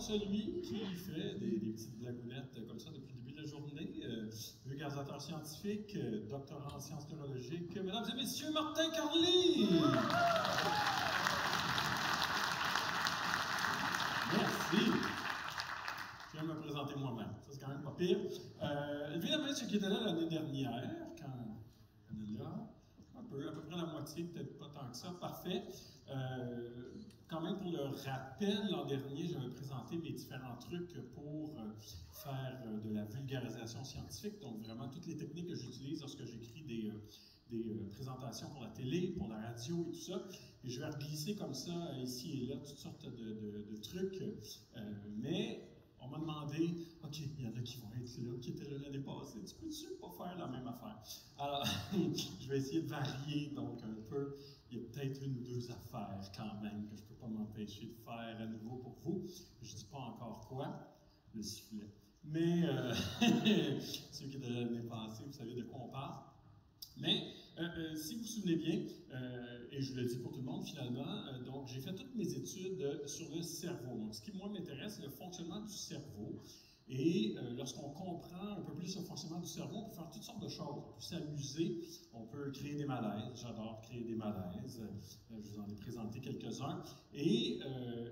celui qui fait des petites blagounettes comme ça depuis le début de la journée, vulgarisateur scientifique, doctorant en sciences neurologiques, mesdames et messieurs, Martin Carly! Merci! Je viens de me présenter moi-même, ça c'est quand même pas pire. Évidemment, ceux qui étaient là l'année dernière, quand on est là, à peu près la moitié, peut-être pas tant que ça, parfait. Quand même, pour le rappel, l'an dernier, j'avais présenté mes différents trucs pour faire de la vulgarisation scientifique, donc vraiment toutes les techniques que j'utilise lorsque j'écris des présentations pour la télé, pour la radio et tout ça. Et je vais glisser comme ça, ici et là, toutes sortes de trucs. Mais on m'a demandé, OK, il y en a qui vont être là, qui étaient là l'année passée, tu peux-tu pas faire la même affaire? Alors, je vais essayer de varier, donc un peu. Il y a peut-être une ou deux affaires quand même que je ne peux pas m'empêcher de faire à nouveau pour vous. Je ne dis pas encore quoi, le sifflet. Mais ceux qui étaient là l'année passée, vous savez de quoi on parle. Mais, si vous vous souvenez bien, et je le dis pour tout le monde finalement, donc j'ai fait toutes mes études sur le cerveau. Donc, ce qui, moi, m'intéresse, c'est le fonctionnement du cerveau. Et lorsqu'on comprend un peu plus le fonctionnement du cerveau, on peut faire toutes sortes de choses. On peut s'amuser, on peut créer des malaises. J'adore créer des malaises. Je vous en ai présenté quelques-uns. Et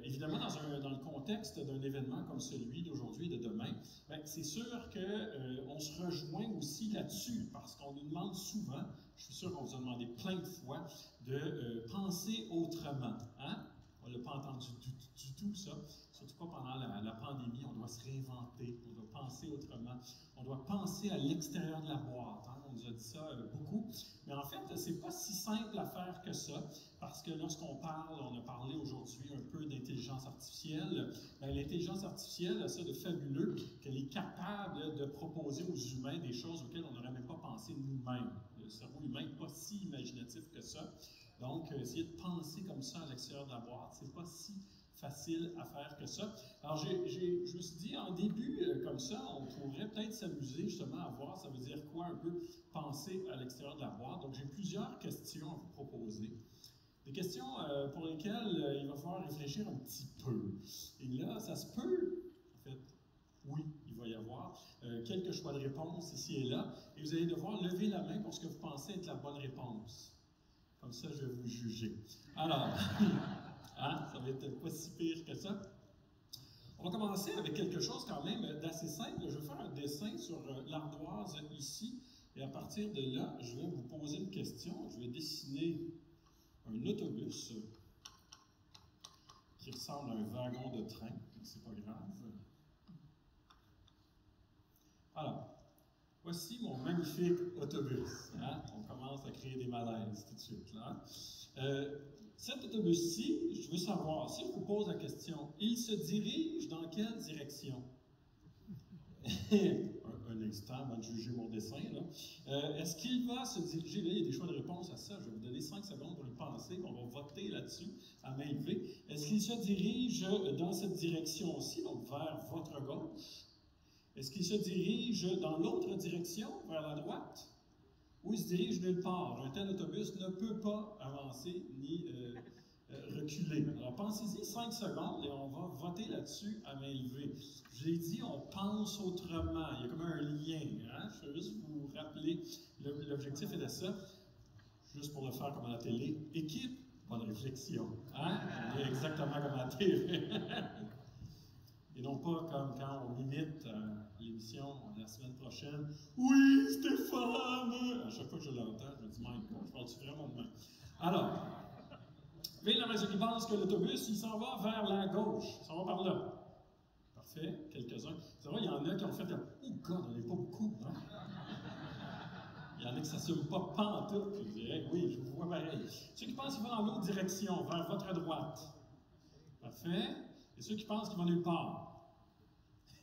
évidemment, dans le contexte d'un événement comme celui d'aujourd'hui et de demain, c'est sûr qu'on se rejoint aussi là-dessus, parce qu'on nous demande souvent, je suis sûr qu'on vous a demandé plein de fois, de penser autrement. Hein? On ne l'a pas entendu du tout, ça. Surtout pas pendant la pandémie. On doit se réinventer, on doit penser autrement. On doit penser à l'extérieur de la boîte. Hein? On nous a dit ça beaucoup. Mais en fait, c'est pas si simple à faire que ça, parce que lorsqu'on parle, on a parlé aujourd'hui un peu d'intelligence artificielle. L'intelligence artificielle a ça de fabuleux qu'elle est capable de proposer aux humains des choses auxquelles on n'aurait même pas pensé nous-mêmes. Le cerveau humain n'est pas si imaginatif que ça. Donc, essayer de penser comme ça à l'extérieur de la boîte, c'est pas si facile à faire que ça. Alors, je me suis dit, en début, comme ça, on pourrait peut-être s'amuser justement à voir, ça veut dire quoi un peu penser à l'extérieur de la boîte. Donc, j'ai plusieurs questions à vous proposer. Des questions pour lesquelles il va falloir réfléchir un petit peu. Et là, ça se peut, en fait, oui, il va y avoir quelques choix de réponse ici et là, et vous allez devoir lever la main pour ce que vous pensez être la bonne réponse. Comme ça, je vais vous juger. Alors, hein, ça va être pas si pire que ça. On va commencer avec quelque chose quand même d'assez simple. Je vais faire un dessin sur l'ardoise ici, et à partir de là, je vais vous poser une question. Je vais dessiner un autobus qui ressemble à un wagon de train, c'est pas grave. Alors, voici mon magnifique autobus. Hein? On commence à créer des malaises tout de suite. Là. Cet autobus-ci, je veux savoir, si je vous pose la question, il se dirige dans quelle direction? un instant avant de juger mon dessin. Est-ce qu'il va se diriger, là il y a des choix de réponse à ça, je vais vous donner 5 secondes pour y penser, on va voter là-dessus à main levée. Est-ce qu'il se dirige dans cette direction-ci, donc vers votre gauche? Est-ce qu'il se dirige dans l'autre direction, vers la droite? Ou il se dirige nulle part? Un tel autobus ne peut pas avancer ni reculer. Alors pensez-y 5 secondes et on va voter là-dessus à main levée. Je l'ai dit, on pense autrement. Il y a comme un lien. Hein? Je veux juste vous rappeler, l'objectif était ça, juste pour le faire comme à la télé. Équipe, bonne réflexion. Hein? On est exactement comme à la télé. Et non pas comme quand on imite l'émission la semaine prochaine. Oui, Stéphane! À chaque fois que je l'entends, je me dis, my God, je parle-tu vraiment de moi? Alors, mais la majorité pense que l'autobus, il s'en va vers la gauche. Il s'en va par là. Parfait, quelques-uns. C'est vrai, il y en a qui ont fait oh God, on n'est pas beaucoup, hein? Il y en a qui ne s'assument pas pantoute. Je dirais, oui, je vous vois pareil. Ceux qui pensent qu'ils vont dans l'autre direction, vers votre droite. Parfait. Et ceux qui pensent qu'ils vont nulle part.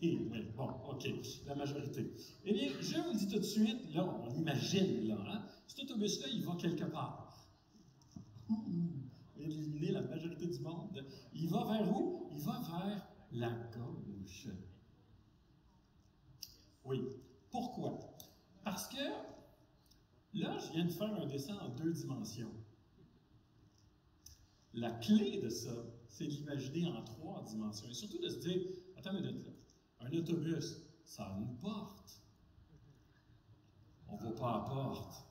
Oui, bon, OK, la majorité. Eh bien, je vous le dis tout de suite, là, on imagine, là, hein, cet autobus-là, il va quelque part. On vient d'éliminer la majorité du monde. Il va vers où? Il va vers la gauche. Oui. Pourquoi? Parce que, là, je viens de faire un dessin en 2 dimensions. La clé de ça, c'est d'imaginer en 3 dimensions. Et surtout de se dire, attends une minute là, un autobus, ça a une porte. On ne va pas à la porte.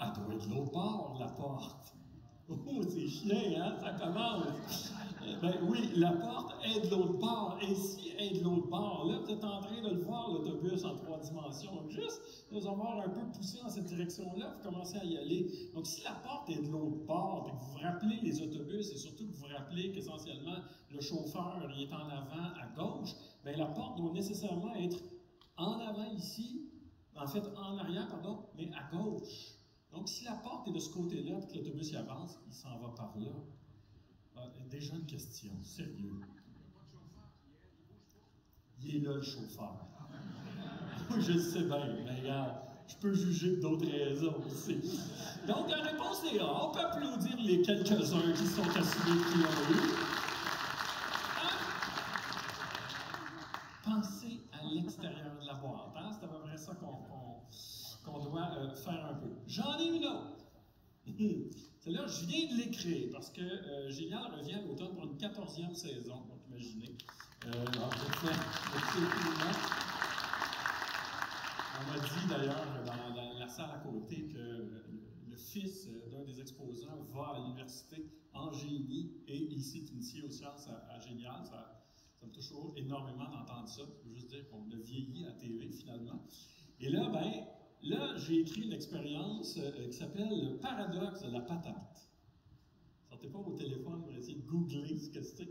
Elle doit être de l'autre bord, la porte. Oh, c'est chien, hein? Ça commence. Ben oui, la porte est de l'autre bord. Et si elle est de l'autre bord, là, vous êtes en train de le voir, l'autobus en 3 dimensions. Juste de vous avoir un peu poussé dans cette direction-là, vous commencez à y aller. Donc, si la porte est de l'autre bord, et que vous vous rappelez les autobus, et surtout que vous vous rappelez qu'essentiellement, le chauffeur il est en avant à gauche, bien, la porte doit nécessairement être en avant ici, en fait, en arrière, pardon, mais à gauche. Donc, si la porte est de ce côté-là, et que l'autobus y avance, il s'en va par là. Déjà une question, sérieux. Il est là, le chauffeur. Je le sais bien, mais regarde, je peux juger d'autres raisons aussi. Donc, la réponse est A. On peut applaudir les quelques-uns qui sont assumés qui l'ont eu. Pensez à l'extérieur de la boîte. Hein? C'est à peu près ça qu'on doit faire un peu. J'en ai une autre. Celle-là, je viens de l'écrire parce que Génial revient à l'automne pour une 14e saison. Donc, imaginez. On m'a dit d'ailleurs dans la salle à côté que le fils d'un des exposants va à l'université en génie et il s'est initié aux sciences à Génial. Ça me touche toujours énormément d'entendre ça. Je veux juste dire qu'on a vieilli à la TV finalement. Et là, là, j'ai écrit une expérience qui s'appelle le paradoxe de la patate. Sortez pas vos téléphones pour essayer de googler ce que c'est,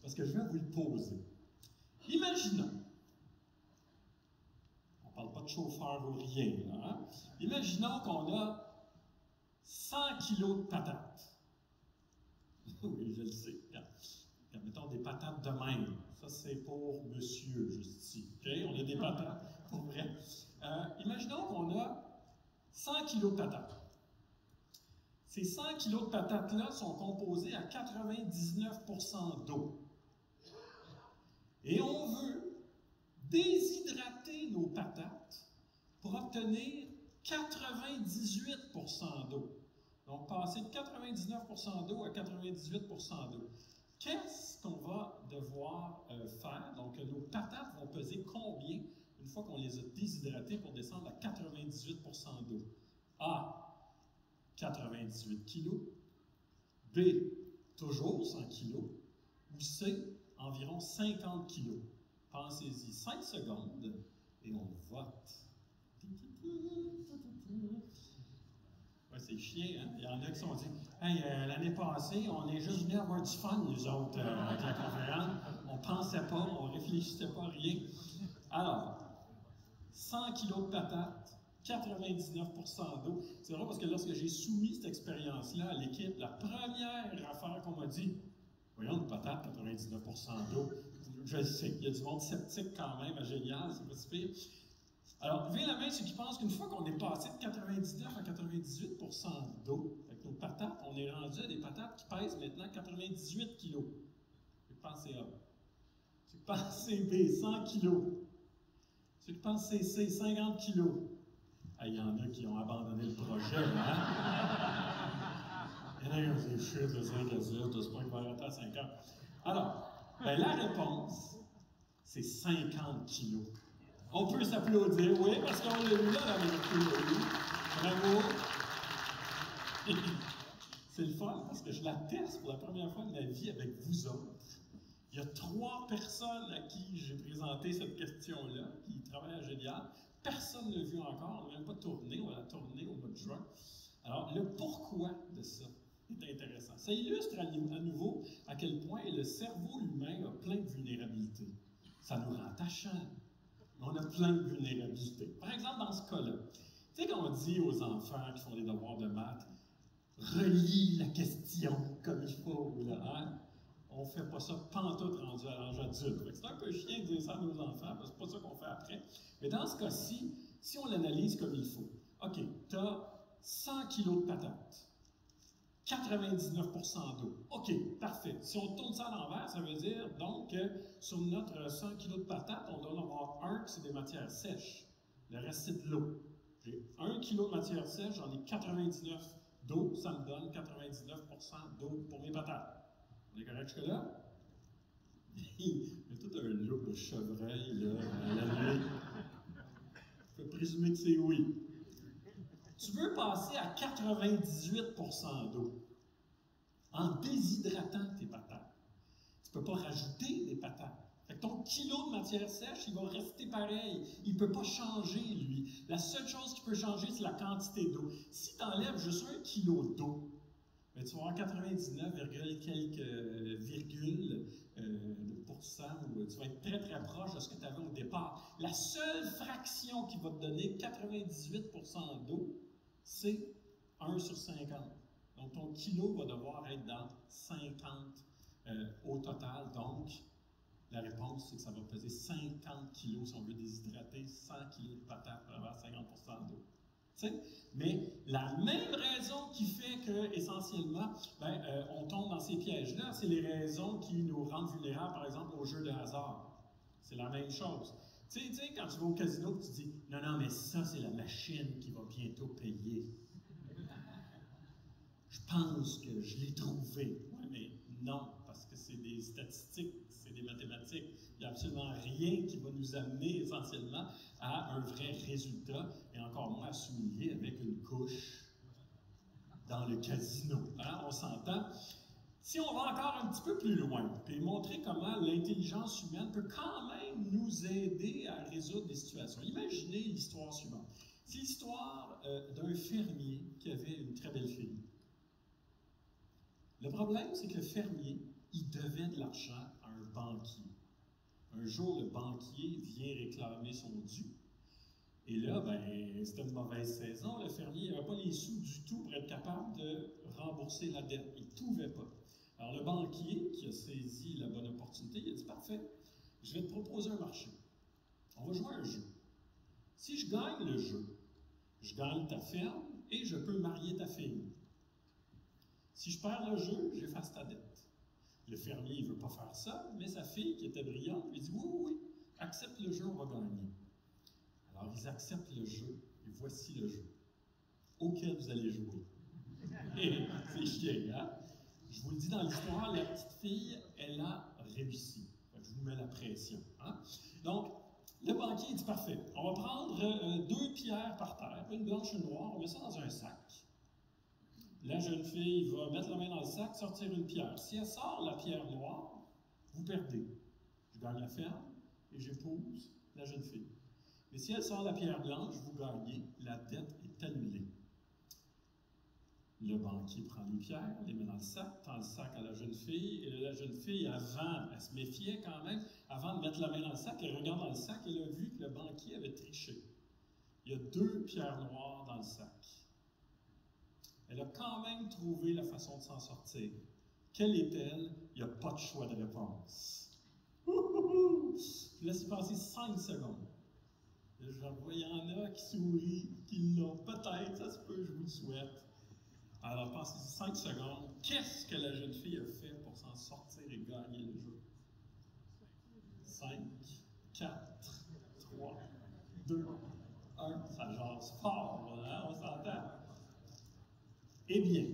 parce que je vais vous le poser. Imaginons, on ne parle pas de chauffeur ou rien, là, hein? Imaginons qu'on a 100 kilos de patates. Oui, je le sais. Quand mettons des patates de même, ça c'est pour monsieur, juste ici. Okay? On a des patates, pour vrai. Imaginons qu'on a 100 kilos de patates. Ces 100 kilos de patates-là sont composés à 99% d'eau. Et on veut déshydrater nos patates pour obtenir 98% d'eau. Donc, passer de 99% d'eau à 98% d'eau. Qu'est-ce qu'on va devoir faire? Donc, nos patates vont peser combien une fois qu'on les a déshydratées pour descendre à 98% d'eau? A, 98 kg. B, toujours 100 kg. Ou C, environ 50 kg. Pensez-y 5 secondes et on vote. Ouais, c'est chiant, hein? Il y en a qui se sont dit « Hey, l'année passée, on est juste venus avoir du fun, nous autres, avec la conférence. On pensait pas, on réfléchissait pas à rien. » Alors, 100 kg de patates, 99% d'eau. C'est vrai parce que lorsque j'ai soumis cette expérience-là à l'équipe, la première affaire qu'on m'a dit « Voyons, une patate, 99% d'eau. » Je sais, il y a du monde sceptique quand même, génial, c'est pas si pire. Alors, levez la main ceux qui pensent qu'une fois qu'on est passé de 99 à 98% d'eau, avec nos patates, on est rendu à des patates qui pèsent maintenant 98 kg. Ceux qui pensent A. Ceux qui pensent B, 100 kg. Ceux qui pensent C, 50 kg. Il y en a qui ont abandonné le projet, hein? Il y en a qui ont dit, shit, de 5 à 7, c'est pas qu'il va arrêter à 5 heures. Alors, la réponse, c'est 50 kg. On peut s'applaudir, oui, parce qu'on l'a eu là, la vérité. Bravo! C'est le fun, parce que je la teste pour la première fois de ma vie avec vous autres. Il y a 3 personnes à qui j'ai présenté cette question-là, qui travaillent à Génial. Personne ne l'a vu encore, on n'a même pas tourné, on va la tourner au mois de juin. Alors, le pourquoi de ça est intéressant. Ça illustre à nouveau à quel point le cerveau humain a plein de vulnérabilités. Ça nous rend attachants. On a plein de vulnérabilités. Par exemple, dans ce cas-là, tu sais, quand on dit aux enfants qui font des devoirs de maths, relis la question comme il faut, là, hein? On ne fait pas ça pantoute rendu à l'âge adulte. C'est un peu chiant de dire ça à nos enfants, parce que c'est pas ça qu'on fait après. Mais dans ce cas-ci, si on l'analyse comme il faut, OK, tu as 100 kg de patates, 99% d'eau. OK, parfait. Si on tourne ça à l'envers, ça veut dire donc que sur notre 100 kg de patates, on doit en avoir un qui c'est des matières sèches. Le reste, c'est de l'eau. J'ai 1 kg de matière sèche, j'en ai 99 d'eau, ça me donne 99% d'eau pour mes patates. On est correct jusque-là? Il y a tout un look de chevreuil là, à la nuit. Je peux présumer que c'est oui. Tu veux passer à 98% d'eau en déshydratant tes patates. Tu ne peux pas rajouter des patates. Fait que ton kilo de matière sèche, il va rester pareil. Il ne peut pas changer, lui. La seule chose qui peut changer, c'est la quantité d'eau. Si tu enlèves juste 1 kilo d'eau, ben, tu vas avoir 99, quelques virgules de pourcent, ou tu vas être très très proche de ce que tu avais au départ. La seule fraction qui va te donner 98% d'eau, c'est 1 sur 50. Donc ton kilo va devoir être dans 50 au total. Donc, la réponse, c'est que ça va peser 50 kilos si on veut déshydrater 100 kilos de patates pour avoir 50% d'eau. Mais la même raison qui fait que, essentiellement, on tombe dans ces pièges-là, c'est les raisons qui nous rendent vulnérables, par exemple, aux jeux de hasard. C'est la même chose. Tu sais, quand tu vas au casino, tu dis « Non, non, mais ça, c'est la machine qui va bientôt payer. Je pense que je l'ai trouvé. » Oui, mais non, parce que c'est des statistiques, c'est des mathématiques. Il n'y a absolument rien qui va nous amener essentiellement à un vrai résultat, et encore moins à s'humilier avec une couche dans le casino. Hein? On s'entend? Si on va encore un petit peu plus loin, puis montrer comment l'intelligence humaine peut quand même nous aider à résoudre des situations. Imaginez l'histoire suivante. C'est l'histoire d'un fermier qui avait une très belle fille. Le problème, c'est que le fermier, il devait de l'argent à un banquier. Un jour, le banquier vient réclamer son dû. Et là, c'était une mauvaise saison. Le fermier n'avait pas les sous du tout pour être capable de rembourser la dette. Il ne pouvait pas. Alors, le banquier, qui a saisi la bonne opportunité, il a dit « Parfait, je vais te proposer un marché. On va jouer à un jeu. Si je gagne le jeu, je gagne ta ferme et je peux marier ta fille. Si je perds le jeu, j'efface ta dette. » Le fermier ne veut pas faire ça, mais sa fille, qui était brillante, lui dit « Oui, oui, oui, accepte le jeu, on va gagner. » Alors, ils acceptent le jeu, et voici le jeu auquel vous allez jouer. Et c'est chiant, hein? Je vous le dis dans l'histoire, la petite fille, elle a réussi. Je vous mets la pression. Hein? Donc, le banquier dit « Parfait, on va prendre 2 pierres par terre, une blanche et une noire, on met ça dans un sac. » La jeune fille va mettre la main dans le sac, sortir une pierre. Si elle sort la pierre noire, vous perdez. Je gagne la ferme et j'épouse la jeune fille. Mais si elle sort la pierre blanche, vous gagnez, la dette est annulée. Le banquier prend les pierres, les met dans le sac, tend le sac à la jeune fille, et la jeune fille, avant, elle se méfiait quand même, avant de mettre la main dans le sac, elle regarde dans le sac, et elle a vu que le banquier avait triché. Il y a 2 pierres noires dans le sac. Elle a quand même trouvé la façon de s'en sortir. Quelle est-elle? Il n'y a pas de choix de réponse. Je laisse y passer 5 secondes. Je vois, il y en a qui sourient, qui l'ont. Peut-être, ça se peut, je vous le souhaite. Alors, pensez 5 secondes. Qu'est-ce que la jeune fille a fait pour s'en sortir et gagner le jeu? 5, 4, 3, 2, 1. Ça jase fort, hein? On s'entend? Eh bien,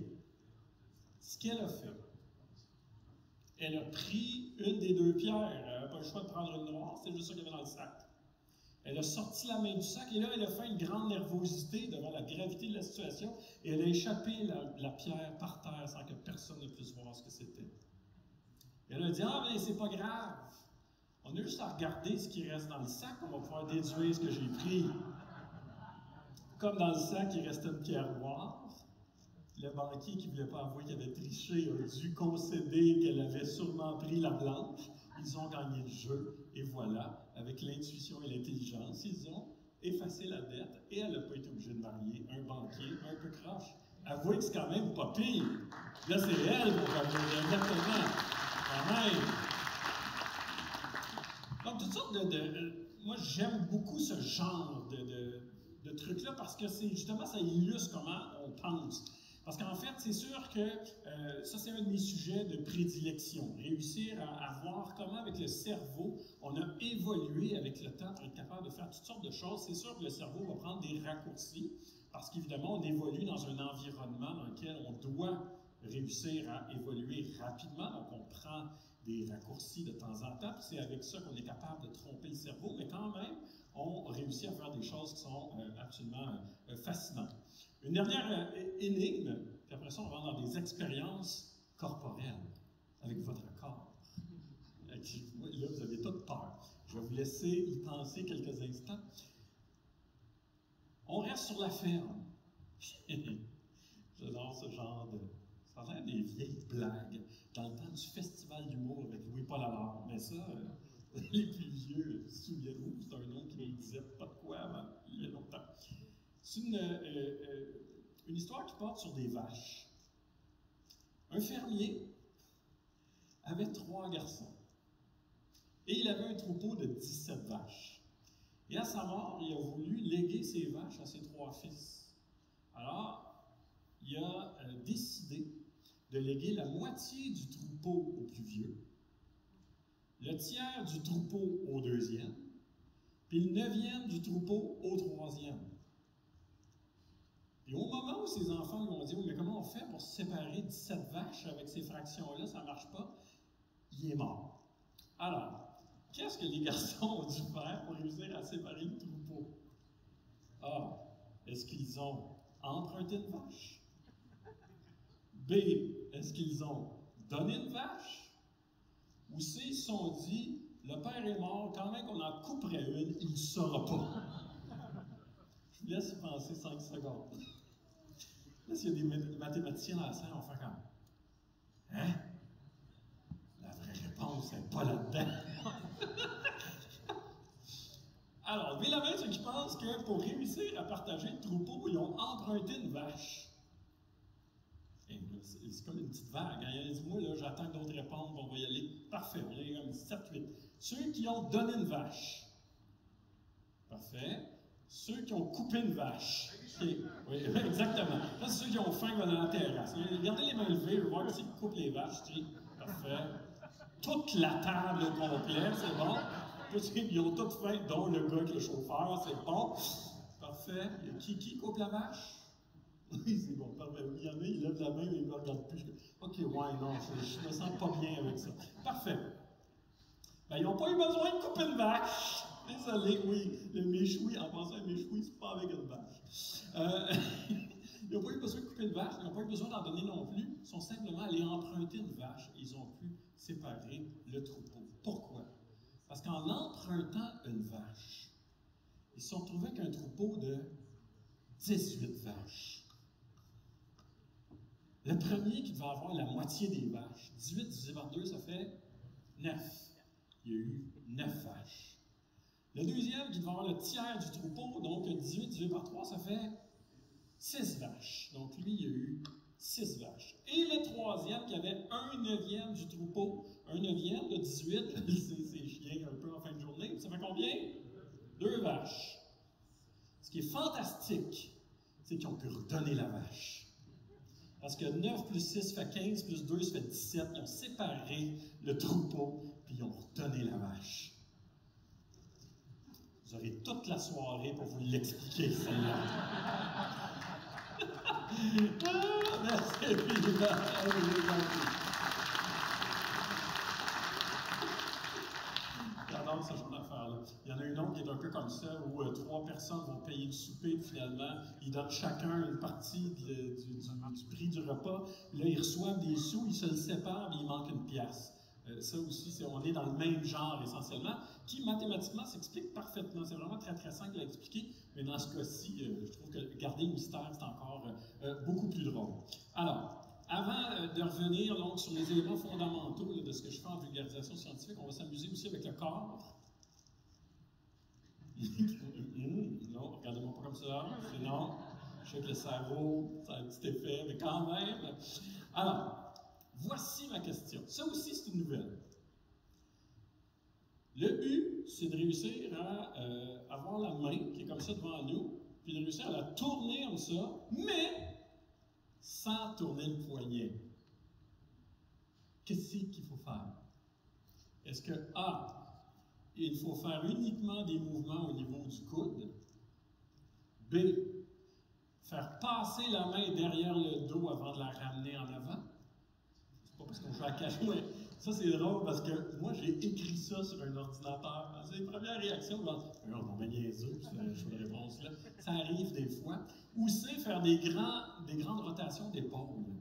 ce qu'elle a fait, elle a pris une des 2 pierres. Elle n'avait pas le choix de prendre une noire, c'était juste ça qu'il y avait dans le sac. Elle a sorti la main du sac et là, elle a fait une grande nervosité devant la gravité de la situation et elle a échappé la pierre par terre sans que personne ne puisse voir ce que c'était. Elle a dit « Ah, mais c'est pas grave. On a juste à regarder ce qui reste dans le sac, on va pouvoir déduire ce que j'ai pris. » Comme dans le sac, il restait une pierre noire, le banquier qui ne voulait pas avouer qu'il avait triché a dû concéder qu'elle avait sûrement pris la blanche. Ils ont gagné le jeu, et voilà, avec l'intuition et l'intelligence, ils ont effacé la dette, et elle n'a pas été obligée de marier un banquier un peu croche. Avouez que c'est quand même pas pire. Là, c'est elle pour gagner, exactement. Quand même. Donc, toutes sortes moi, j'aime beaucoup ce genre de trucs-là, parce que c'est justement, ça illustre comment on pense. Parce qu'en fait, c'est sûr que ça, c'est un de mes sujets de prédilection. Réussir à voir comment, avec le cerveau, on a évolué avec le temps pour être capable de faire toutes sortes de choses. C'est sûr que le cerveau va prendre des raccourcis parce qu'évidemment, on évolue dans un environnement dans lequel on doit réussir à évoluer rapidement, donc on prend des raccourcis de temps en temps, puis c'est avec ça qu'on est capable de tromper le cerveau, mais quand même, on réussit à faire des choses qui sont absolument fascinantes. Une dernière énigme, puis après ça, on rentre dans des expériences corporelles avec votre corps. Là, vous avez toute peur. Je vais vous laisser y penser quelques instants. On reste sur la ferme. J'adore ce genre de... Ça a l'air des vieilles blagues dans le temps du festival d'humour avec Louis-Paul Allard. Mais ça, les plus vieux, souviennez-vous, c'est un nom qui ne disait pas de quoi avant, il y a longtemps. C'est une histoire qui porte sur des vaches. Un fermier avait 3 garçons. Et il avait un troupeau de 17 vaches. Et à sa mort, il a voulu léguer ses vaches à ses 3 fils. Alors, il a décidé de léguer la moitié du troupeau au plus vieux, le tiers du troupeau au 2e, puis le 9e du troupeau au 3e. Et au moment où ses enfants lui ont dit « Mais comment on fait pour séparer 17 vaches avec ces fractions-là? Ça ne marche pas. » Il est mort. Alors, qu'est-ce que les garçons ont dû faire pour réussir à séparer le troupeau? A. Est-ce qu'ils ont emprunté une vache? B. Est-ce qu'ils ont donné une vache? Ou C. Ils se sont dit, le père est mort, quand même qu'on en couperait une, il ne saura pas. Je vous laisse y penser 5 secondes. Là, s'il y a des mathématiciens dans la salle, on va faire comme, hein? La vraie réponse n'est pas là-dedans. Alors, levez la main ceux qui pensent que pour réussir à partager le troupeau, ils ont emprunté une vache. C'est comme une petite vague. Hein? Il y en a dit, moi, là, j'attends que d'autres répondent, on va y aller. Parfait, on est comme 7-8. Ceux qui ont donné une vache. Parfait. Ceux qui ont coupé une vache. Okay. Oui, exactement. Là, c'est ceux qui ont faim qui vont dans la terrasse. Regardez les mains levées, je vais voir qui coupe les vaches. Okay. Parfait. Toute la table au complet, c'est bon. Ils ont toutes faim, dont le gars qui est le chauffeur, c'est bon. Parfait. Qui coupe la vache? Oui, c'est bon, parfait. Il y en a, il lève la main, mais il ne me regarde plus. OK, ouais, non, je me sens pas bien avec ça. Parfait. Ben, ils n'ont pas eu besoin de couper une vache. Désolé, oui, le méchoui, en pensant à un méchoui, c'est pas avec une vache. Ils n'ont pas eu besoin de couper une vache, ils n'ont pas eu besoin d'en donner non plus. Ils sont simplement allés emprunter une vache et ils ont pu séparer le troupeau. Pourquoi? Parce qu'en empruntant une vache, ils se sont retrouvés avec un troupeau de 18 vaches. Le premier qui devait avoir la moitié des vaches, 18 divisé par 2, ça fait 9. Il y a eu 9 vaches. Le deuxième qui devait avoir le tiers du troupeau, donc 18 divisé par 3, ça fait 6 vaches. Donc lui, il y a eu 6 vaches. Et le troisième qui avait 1/9 du troupeau, 1/9 de 18, c'est chien un peu en fin de journée, ça fait combien? 2 vaches. Ce qui est fantastique, c'est qu'ils ont pu redonner la vache. Parce que 9 plus 6 fait 15, plus 2, ça fait 17. Ils ont séparé le troupeau, puis ils ont redonné la vache. Vous aurez toute la soirée pour vous l'expliquer, celle-là. Merci, évidemment. J'adore ce genre d'affaires-là. Il y en a une autre qui est un peu comme ça, où 3 personnes vont payer le souper, finalement, ils donnent chacun une partie du prix du repas. Là, ils reçoivent des sous, ils se le séparent, mais il manque une pièce. Ça aussi, on est dans le même genre essentiellement, qui mathématiquement s'explique parfaitement. C'est vraiment très très simple à expliquer, mais dans ce cas-ci, je trouve que garder le mystère, c'est encore beaucoup plus drôle. Alors, avant de revenir donc, sur les éléments fondamentaux là, de ce que je fais en vulgarisation scientifique, on va s'amuser aussi avec le corps. Non, regardez-moi pas comme ça, sinon, je sais que le cerveau, ça a un petit effet, mais quand même. Alors, voici ma question. Ça aussi, c'est une nouvelle. Le but, c'est de réussir à avoir la main qui est comme ça devant nous, puis de réussir à la tourner comme ça, mais sans tourner le poignet. Qu'est-ce qu'il faut faire? Est-ce que A, il faut faire uniquement des mouvements au niveau du coude? B, faire passer la main derrière le dos avant de la ramener en avant. C'est pas parce qu'on joue à cache-ouais. Ça, c'est drôle parce que moi, j'ai écrit ça sur un ordinateur. C'est les premières réactions. On va niaiseux, ce choix de réponse-là. Ça arrive des fois. Ou c'est faire des grandes rotations d'épaules.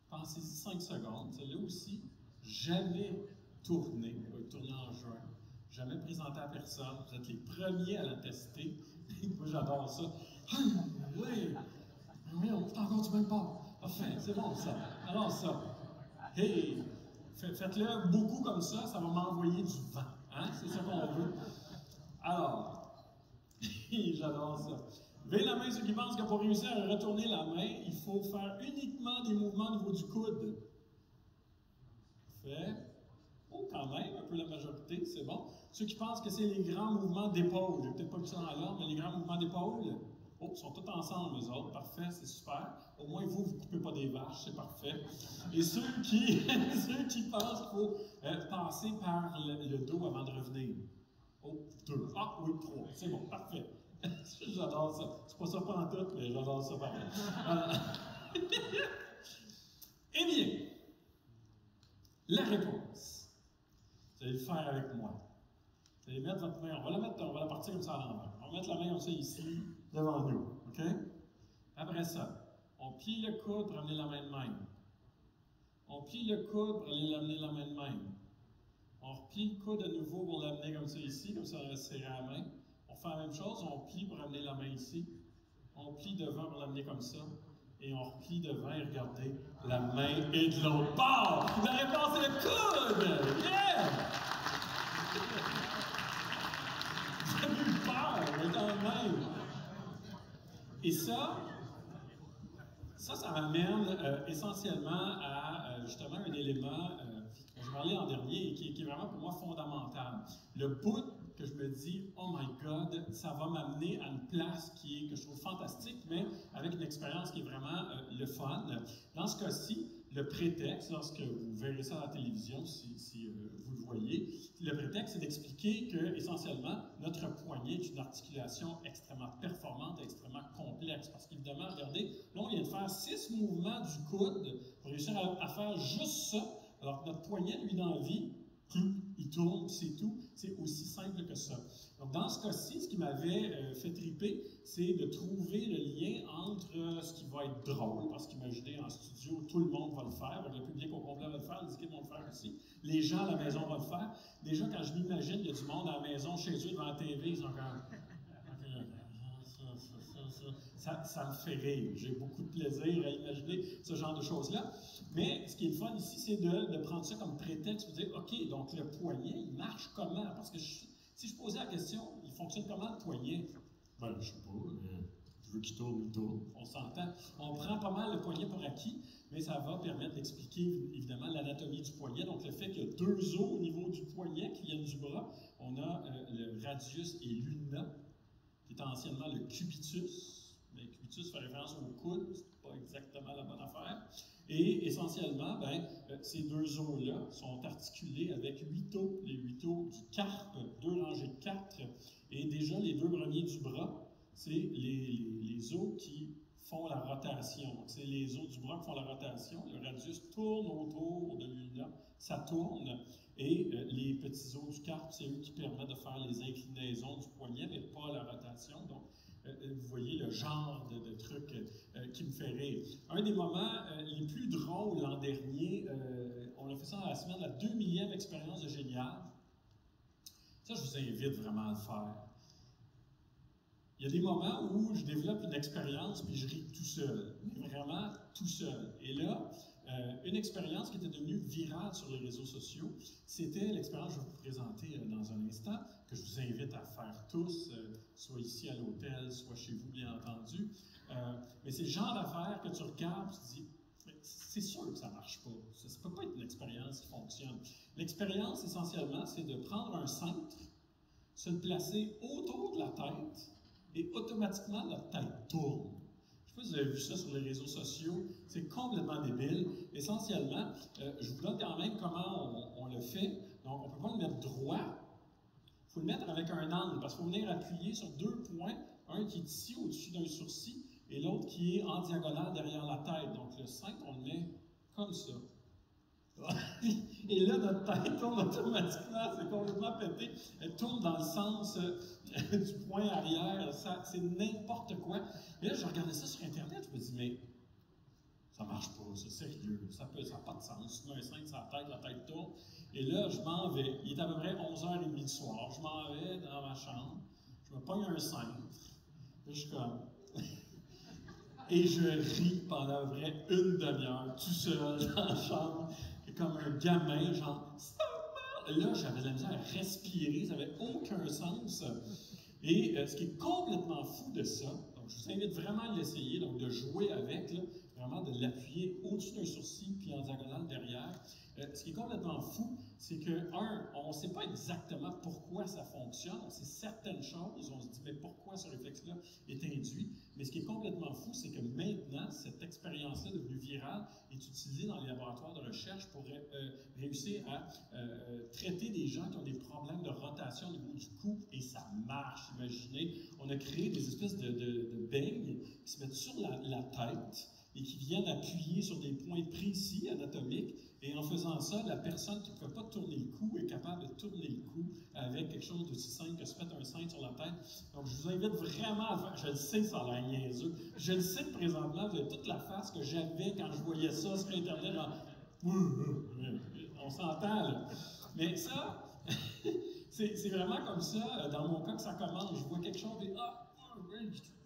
Pensez-y 5 secondes. Celle-là aussi, jamais tourné. On va tourner en juin. Jamais présenté à personne. Vous êtes les premiers à la tester. Moi, j'adore ça. Oui, on est encore du même pas. Enfin, c'est bon ça. Alors ça. Hey! Faites-le beaucoup comme ça va m'envoyer du vent. Hein? C'est ça qu'on veut. Alors, j'adore ça. Levez la main ceux qui pensent que pour réussir à retourner la main, il faut faire uniquement des mouvements au niveau du coude. Fait. Oh, quand même, un peu la majorité, c'est bon. Ceux qui pensent que c'est les grands mouvements d'épaule, j'ai peut-être pas vu ça dans l'ordre, mais les grands mouvements d'épaule, oh, ils sont tous ensemble, eux autres. Parfait, c'est super. Au moins, vous ne coupez pas des vaches, c'est parfait. Et ceux qui pensent qu'il faut passer par le dos avant de revenir. Oh, 2. Ah, oui, 3. C'est bon, parfait. J'adore ça. C'est pas ça pas en tout, mais j'adore ça pareil. Eh bien, la réponse. Vous allez le faire avec moi. Vous allez mettre votre main, on va la partir comme ça à l'envers. On va mettre la main comme ça ici, devant nous. OK? Après ça, on plie le coude pour amener la main de même. On plie le coude pour aller amener la main de même. On replie le coude à nouveau pour l'amener comme ça ici, comme ça on va serrer la main. On fait la même chose, on plie pour amener la main ici. On plie devant pour l'amener comme ça. Et on replie devant et regardez, la main est de l'autre bord. La réponse est le coude! Yeah! Vous avez eu peur, mais quand même. Et ça m'amène essentiellement à justement un élément dont je parlais l'an dernier et qui est vraiment pour moi fondamental. Le bout que je me dis, oh my God, ça va m'amener à une place que je trouve fantastique, mais avec une expérience qui est vraiment le fun. Dans ce cas-ci, le prétexte, lorsque vous verrez ça à la télévision, si vous le voyez, le prétexte, c'est d'expliquer que, essentiellement, notre poignet est une articulation extrêmement performante, extrêmement complexe. Parce qu'évidemment, regardez, là, on vient de faire 6 mouvements du coude pour réussir à faire juste ça, alors que notre poignet, lui, dans la vie, il tourne, c'est tout. C'est aussi simple que ça. Donc, dans ce cas-ci, ce qui m'avait fait triper, c'est de trouver le lien entre ce qui va être drôle, parce qu'imaginez, en studio, tout le monde va le faire, le public au complet va le faire, les équipes vont le faire aussi, les gens à la maison vont le faire. Déjà, quand je m'imagine, il y a du monde à la maison, chez eux, devant la TV, ils sont comme... Ça me fait rire. J'ai beaucoup de plaisir à imaginer ce genre de choses-là. Mais ce qui est le fun ici, c'est de prendre ça comme prétexte pour dire, OK, donc le poignet, il marche comment? Parce que si je posais la question, il fonctionne comment le poignet? Ben, je sais pas. Je veux qu'il tourne, il tourne. On s'entend. On prend pas mal le poignet pour acquis, mais ça va permettre d'expliquer évidemment l'anatomie du poignet. Donc le fait qu'il y a 2 os au niveau du poignet qui viennent du bras. On a le radius et l'ulna, qui était anciennement le cubitus. Mais cubitus fait référence au coude, c'est pas exactement la bonne affaire. Et essentiellement, ces 2 os-là sont articulés avec 8 os, les 8 os du carpe, 2 rangées de 4. Et déjà, les 2 premiers du bras, c'est les os qui font la rotation. Donc, c'est les os du bras qui font la rotation. Le radius tourne autour de l'ulna, ça tourne. Et les petits os du carpe, c'est eux qui permettent de faire les inclinaisons du poignet, mais pas la rotation. Donc, vous voyez le genre de truc qui me fait rire. Un des moments les plus drôles l'an dernier, on a fait ça dans la semaine, la 2000e expérience de Génial. Ça, je vous invite vraiment à le faire. Il y a des moments où je développe une expérience puis je ris tout seul, vraiment tout seul. Et là, une expérience qui était devenue virale sur les réseaux sociaux, c'était l'expérience que je vais vous présenter dans un instant, que je vous invite à faire tous, soit ici à l'hôtel, soit chez vous, bien entendu. Mais c'est le genre d'affaires que tu regardes et tu te dis, c'est sûr que ça ne marche pas. Ça ne peut pas être une expérience qui fonctionne. L'expérience, essentiellement, c'est de prendre un cintre, se le placer autour de la tête, et automatiquement, notre tête tourne. Je ne sais pas si vous avez vu ça sur les réseaux sociaux, c'est complètement débile. Essentiellement, je vous donne quand même comment on le fait. Donc, on ne peut pas le mettre droit, il faut le mettre avec un angle, parce qu'il faut venir appuyer sur 2 points, un qui est ici, au-dessus d'un sourcil, et l'autre qui est en diagonale derrière la tête. Donc le cintre, on le met comme ça. Et là, notre tête tourne automatiquement, c'est complètement pété. Elle tourne dans le sens du point arrière, c'est n'importe quoi. Et là, je regardais ça sur Internet, je me dis, mais ça marche pas, c'est sérieux, ça n'a pas de sens. Tu mets un cintre sur la tête tourne. Et là, je m'en vais. Il est à peu près 11h30 du soir. Je m'en vais dans ma chambre, je me pogne un cintre. Là, je suis comme. Et je ris pendant vrai une demi-heure, tout seul dans la chambre, comme un gamin, genre, stop! Là, j'avais de la misère à respirer, ça n'avait aucun sens. Et ce qui est complètement fou de ça, donc je vous invite vraiment à l'essayer, donc de jouer avec, là, vraiment de l'appuyer au-dessus d'un sourcil puis en diagonale derrière. Ce qui est complètement fou, c'est que, on ne sait pas exactement pourquoi ça fonctionne, on sait certaines choses, on se dit, mais pourquoi ce réflexe-là est induit? Mais ce qui est complètement fou, c'est que maintenant, cette expérience-là devenue virale est utilisée dans les laboratoires de recherche pour réussir à traiter des gens qui ont des problèmes de rotation au niveau du cou, et ça marche, imaginez. On a créé des espèces de beignes qui se mettent sur la tête et qui viennent appuyer sur des points précis anatomiques. Et en faisant ça, la personne qui ne peut pas tourner le cou est capable de tourner le cou avec quelque chose d'aussi simple que se mettre un cintre sur la tête. Donc, je vous invite vraiment à faire. Je le sais, ça a l'air niaiseux. Je le sais que présentement, vous avez toute la face que j'avais quand je voyais ça sur Internet. Genre, on s'entend, là. Mais ça, c'est vraiment comme ça, dans mon cas, que ça commence. Je vois quelque chose et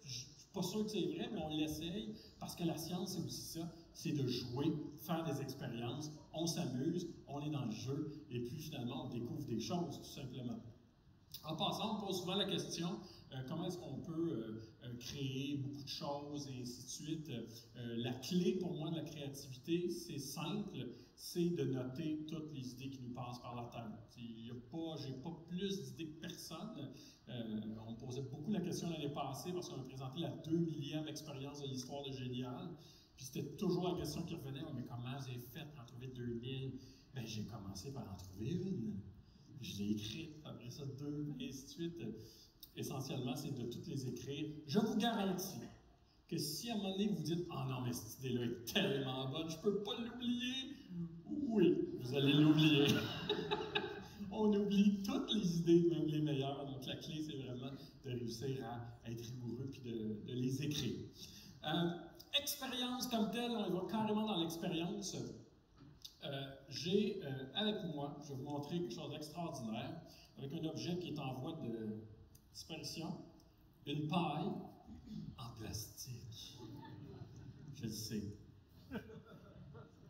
je suis pas sûr que c'est vrai, mais on l'essaye parce que la science, c'est aussi ça, c'est de jouer, faire des expériences, on s'amuse, on est dans le jeu, et puis finalement, on découvre des choses, tout simplement. En passant, on pose souvent la question, comment est-ce qu'on peut créer beaucoup de choses et ainsi de suite. La clé pour moi de la créativité, c'est simple, c'est de noter toutes les idées qui nous passent par la tête. J'ai pas plus d'idées que personne. On me posait beaucoup la question l'année passée parce qu'on a présenté la 2000e expérience de l'histoire de Génial. Puis c'était toujours la question qui revenait, mais comment vous avez fait pour en trouver 2000? Bien, j'ai commencé par en trouver une. Je l'ai écrite, après ça deux, et ainsi de suite. Essentiellement, c'est de toutes les écrire. Je vous garantis que si à un moment donné vous dites « Ah non, mais cette idée-là est tellement bonne, je ne peux pas l'oublier », oui, vous allez l'oublier. On oublie toutes les idées, même les meilleures. Donc la clé, c'est vraiment de réussir à être rigoureux puis de les écrire. Expérience comme telle, on va carrément dans l'expérience. J'ai avec moi, je vais vous montrer quelque chose d'extraordinaire, avec un objet qui est en voie de disparition, une paille en plastique. Je le sais.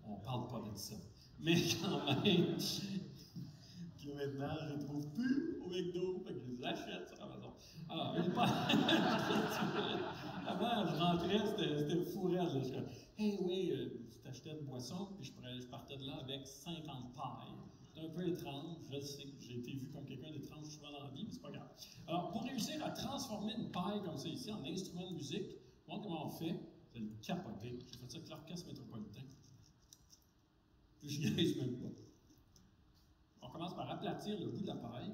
On ne parle pas de ça. Mais quand même, puis maintenant, je ne les trouve plus au McDo, fait que je les achète sur Amazon. Alors, une paille. Avant, je rentrais, c'était fou raide. Je suis comme, hey, oui, je t'achetais une boisson, puis je partais de là avec 50 pailles. C'est un peu étrange, je sais, j'ai été vu comme quelqu'un d'étrange souvent dans la vie, mais c'est pas grave. Alors, pour réussir à transformer une paille comme ça ici en instrument de musique, moi, comment on fait? C'est le capoter. J'ai fait ça avec l'orchestre métropolitain. Puis je n'y arrive même pas. On commence par aplatir le bout de la paille.